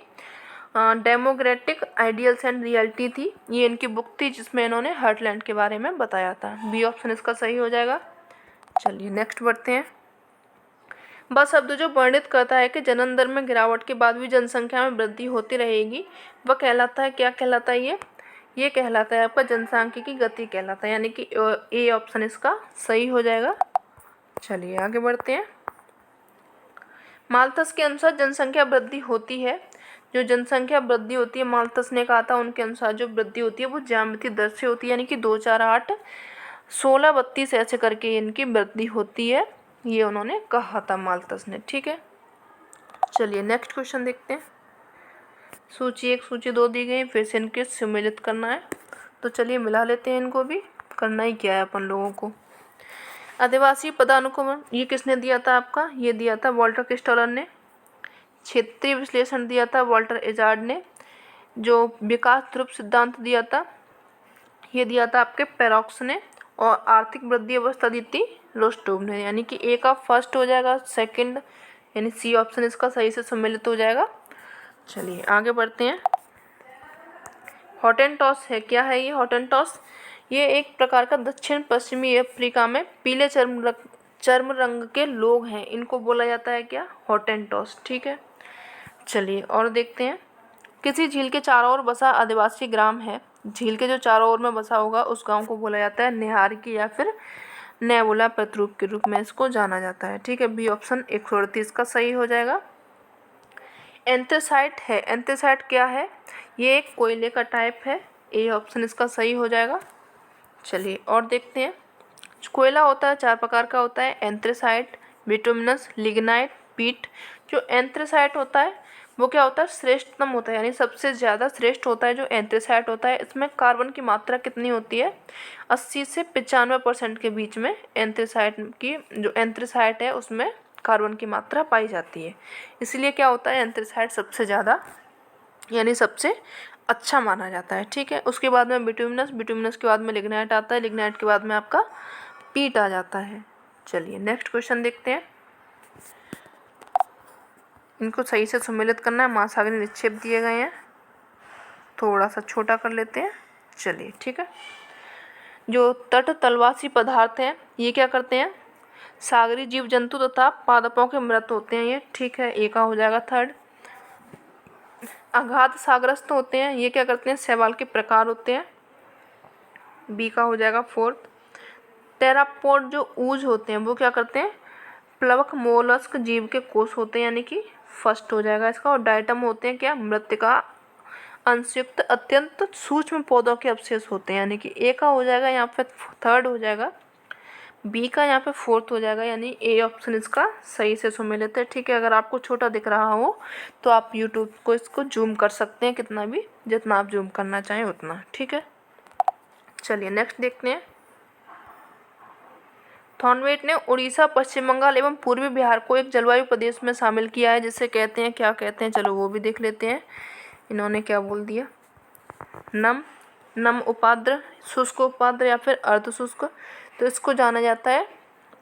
डेमोक्रेटिक आइडियल्स एंड रियलिटी थी। ये इनकी बुक थी जिसमें इन्होंने हार्टलैंड के बारे में बताया था। बी ऑप्शन इसका सही हो जाएगा। चलिए नेक्स्ट बढ़ते हैं। वह शब्द जो वर्णित करता है कि जन्म दर में गिरावट के बाद भी जनसंख्या में वृद्धि होती रहेगी, वह कहलाता है, क्या कहलाता है? ये कहलाता है आपका जनसांख्यिकी गति कहलाता है, यानी कि ए ऑप्शन इसका सही हो जाएगा। चलिए आगे बढ़ते हैं। माल्थस के अनुसार जनसंख्या वृद्धि होती है, जो जनसंख्या वृद्धि होती है माल्थस ने कहा था उनके अनुसार जो वृद्धि होती है वो ज्यामितीय दर से होती है, यानी कि 2, 4, 8, 16, 32 ऐसे करके इनकी वृद्धि होती है, ये उन्होंने कहा था माल्थस ने। ठीक है, चलिए नेक्स्ट क्वेश्चन देखते हैं। सूची 1, सूची 2 दी गई, फिर से इनके सम्मिलित करना है। तो चलिए मिला लेते हैं इनको भी, करना ही क्या है अपन लोगों को। आदिवासी पदानुक्रमण ये किसने दिया था आपका, ये दिया था वॉल्टर क्रिस्टलर ने। क्षेत्रीय विश्लेषण दिया था वॉल्टर इजार्ड ने। जो विकास ध्रुव सिद्धांत दिया था ये दिया था आपके पेरॉक्स ने। और आर्थिक वृद्धि अवस्था दी थी रोस्टोव ने। यानी कि ए का फर्स्ट हो जाएगा, सेकंड यानी सी ऑप्शन इसका सही से सम्मिलित हो जाएगा। चलिए आगे बढ़ते हैं। हॉटेंटॉस है, क्या है ये हॉटेंटॉस, ये एक प्रकार का दक्षिण पश्चिमी अफ्रीका में पीले चर्म रंग के लोग हैं, इनको बोला जाता है क्या, हॉटेंटॉस। ठीक है, चलिए और देखते हैं। किसी झील के चारों ओर बसा आदिवासी ग्राम है, झील के जो चारों ओर में बसा होगा उस गांव को बोला जाता है निहारिकी या फिर नेबुला प्रतिरूप के रूप में इसको जाना जाता है। ठीक है, बी ऑप्शन 138 का सही हो जाएगा। एंथ्रेसाइट है, एंथ्रेसाइट क्या है, ये एक कोयले का टाइप है, ए ऑप्शन इसका सही हो जाएगा। चलिए और देखते हैं। कोयला होता है 4 प्रकार का होता है, एंथ्रेसाइट, बिटुमिनस, लिग्नाइट, पीट। जो एंथ्रेसाइट होता है वो क्या होता है, श्रेष्ठतम होता है, यानी सबसे ज़्यादा श्रेष्ठ होता है जो एंथ्रेसाइट होता है। इसमें कार्बन की मात्रा कितनी होती है, 80 से 95% के बीच में एंथ्रेसाइट की, जो एंथ्रेसाइट है उसमें कार्बन की मात्रा पाई जाती है। इसलिए क्या होता है, एंथ्रेसाइट सबसे ज़्यादा यानी सबसे अच्छा माना जाता है। ठीक है, उसके बाद में बिटुमिनस, बिटुमिनस के बाद में लिग्नाइट आता है, लिग्नाइट के बाद में आपका पीट आ जाता है। चलिए नेक्स्ट क्वेश्चन देखते हैं। इनको सही से सम्मिलित करना है, महासागरीय निक्षेप दिए गए हैं, थोड़ा सा छोटा कर लेते हैं। चलिए ठीक है, जो तट तलवासी पदार्थ हैं ये क्या करते हैं, सागरी जीव जंतु तथा पादपों के मृत होते हैं ये। ठीक है, ए का हो जाएगा थर्ड। अगाध सागरस्थ होते हैं, ये क्या करते हैं, शैवाल के प्रकार होते हैं, बी का हो जाएगा फोर्थ। टेरापोड जो ऊज होते हैं वो क्या करते हैं, प्लवक मोलस्क जीव के कोष होते हैं, यानी कि फर्स्ट हो जाएगा इसका। और डाइटम होते हैं क्या, मृत्तिका अंशयुक्त अत्यंत सूक्ष्म पौधों के अवशेष होते हैं, यानी कि ए का हो जाएगा यहाँ पे थर्ड हो जाएगा, बी का यहाँ पे फोर्थ हो जाएगा, यानी ए ऑप्शन इसका सही से सम्मिलित है। ठीक है, अगर आपको छोटा दिख रहा हो तो आप यूट्यूब को इसको जूम कर सकते हैं, कितना भी, जितना आप जूम करना चाहें उतना। ठीक है, चलिए नेक्स्ट देखते हैं। थॉर्नवेट ने उड़ीसा, पश्चिम बंगाल एवं पूर्वी बिहार को एक जलवायु प्रदेश में शामिल किया है, जिसे कहते हैं, क्या कहते हैं, चलो वो भी देख लेते हैं। इन्होंने क्या बोल दिया, नम उपाद्र, शुष्क उपाद्र या फिर अर्ध शुष्क, तो इसको जाना जाता है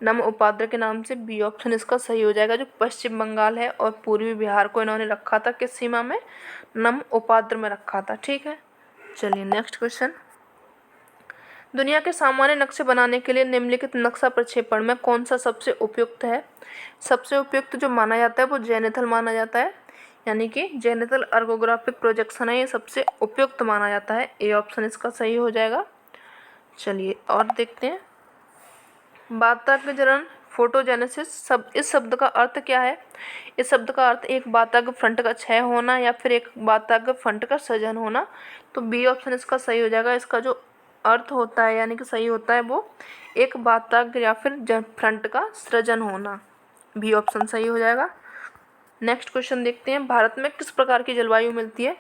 नम उपाद्र के नाम से, बी ऑप्शन इसका सही हो जाएगा। जो पश्चिम बंगाल है और पूर्वी बिहार को इन्होंने रखा था किस सीमा में, नम उपाद्र में रखा था। ठीक है, चलिए नेक्स्ट क्वेश्चन। दुनिया के सामान्य नक्शे बनाने के लिए निम्नलिखित नक्शा प्रक्षेपण में कौन सा सबसे उपयुक्त है। सबसे उपयुक्त जो माना जाता है वो जेनिथल माना जाता है, यानी कि जेनिथल अर्गोग्राफिक प्रोजेक्शन है, ये सबसे उपयुक्त माना जाता है, ए ऑप्शन इसका सही हो जाएगा। चलिए और देखते हैं। बातज्ञ जनन, फोटोजेनेसिस, इस शब्द का अर्थ क्या है, इस शब्द का अर्थ एक बातज्ञ फ्रंट का क्षय होना या फिर एक बातज्ञ फ्रंट का सृजन होना, तो बी ऑप्शन इसका सही हो जाएगा। इसका जो अर्थ होता है यानी कि सही होता है वो एक बातज्ञ या फिर फ्रंट का सृजन होना, बी ऑप्शन सही हो जाएगा। नेक्स्ट क्वेश्चन देखते हैं। भारत में किस प्रकार की जलवायु मिलती है।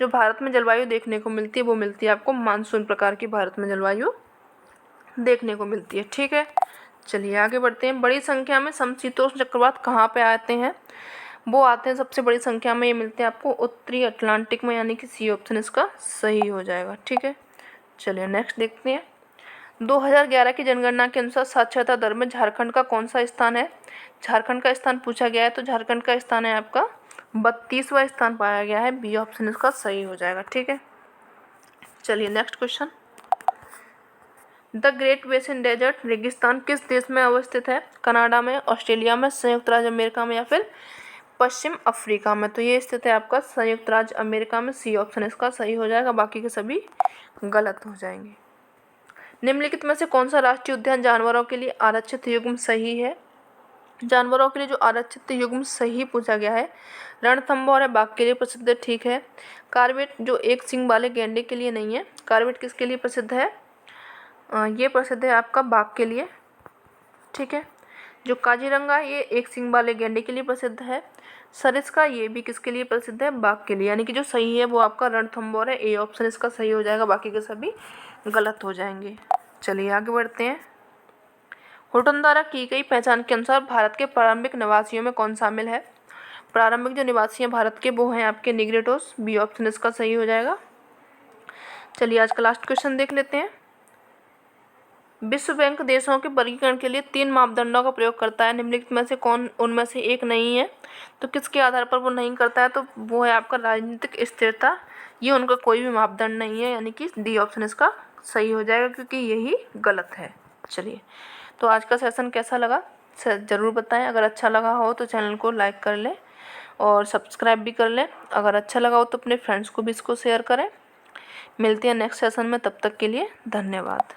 जो भारत में जलवायु देखने को मिलती है वो मिलती है आपको मानसून प्रकार की भारत में जलवायु देखने को मिलती है। ठीक है, चलिए आगे बढ़ते हैं। बड़ी संख्या में समशीतोष्ण चक्रवात कहाँ पे आते हैं, वो आते हैं सबसे बड़ी संख्या में, ये मिलते हैं आपको उत्तरी अटलांटिक में, यानी कि सी ऑप्शन इसका सही हो जाएगा। ठीक है, चलिए नेक्स्ट देखते हैं। 2011 की जनगणना के अनुसार साक्षरता दर में झारखंड का कौन सा स्थान है। झारखंड का स्थान पूछा गया है, तो झारखंड का स्थान है आपका 32वां स्थान पाया गया है, बी ऑप्शन इसका सही हो जाएगा। ठीक है, चलिए next question. The great basin desert रेगिस्तान किस देश में अवस्थित है। कनाडा में, ऑस्ट्रेलिया में, संयुक्त राज्य अमेरिका में या फिर पश्चिम अफ्रीका में, तो ये स्थित है आपका संयुक्त राज्य अमेरिका में, सी ऑप्शन इसका सही हो जाएगा, बाकी के सभी गलत हो जाएंगे। निम्नलिखित में से कौन सा राष्ट्रीय उद्यान जानवरों के लिए आरक्षित युग्म सही है। जानवरों के लिए जो आरक्षित युग्म सही पूछा गया है, रणथंभौर है बाघ के लिए प्रसिद्ध है। ठीक है, कार्बेट जो एक सींग वाले गैंडे के लिए नहीं है, कार्बेट किसके लिए प्रसिद्ध है, ये प्रसिद्ध है आपका बाघ के लिए। ठीक है, जो काजीरंगा है ये एक सींग वाले गैंडे के लिए प्रसिद्ध है। सरिस्का ये भी किसके लिए प्रसिद्ध है? बाघ के लिए। यानी कि जो सही है वो आपका रणथंभौर है। ए ऑप्शन इसका सही हो जाएगा, बाकी के सभी गलत हो जाएंगे। चलिए आगे बढ़ते हैं। हुटन द्वारा की गई पहचान के अनुसार भारत के प्रारंभिक निवासियों में कौन शामिल है? प्रारंभिक जो निवासी हैं भारत के वो हैं आपके निग्रोटोस। बी ऑप्शन इसका सही हो जाएगा। चलिए आज का लास्ट क्वेश्चन देख लेते हैं। विश्व बैंक देशों के वर्गीकरण के लिए 3 मापदंडों का प्रयोग करता है, निम्नलिखित में से कौन उनमें से एक नहीं है? तो किसके आधार पर वो नहीं करता है? तो वो है आपका राजनीतिक स्थिरता। ये उनका कोई भी मापदंड नहीं है, यानी कि डी ऑप्शन इसका सही हो जाएगा, क्योंकि यही गलत है। चलिए, तो आज का सेशन कैसा लगा ज़रूर बताएं। अगर अच्छा लगा हो तो चैनल को लाइक कर लें और सब्सक्राइब भी कर लें। अगर अच्छा लगा हो तो अपने फ्रेंड्स को भी इसको शेयर करें। मिलते हैं नेक्स्ट सेशन में, तब तक के लिए धन्यवाद।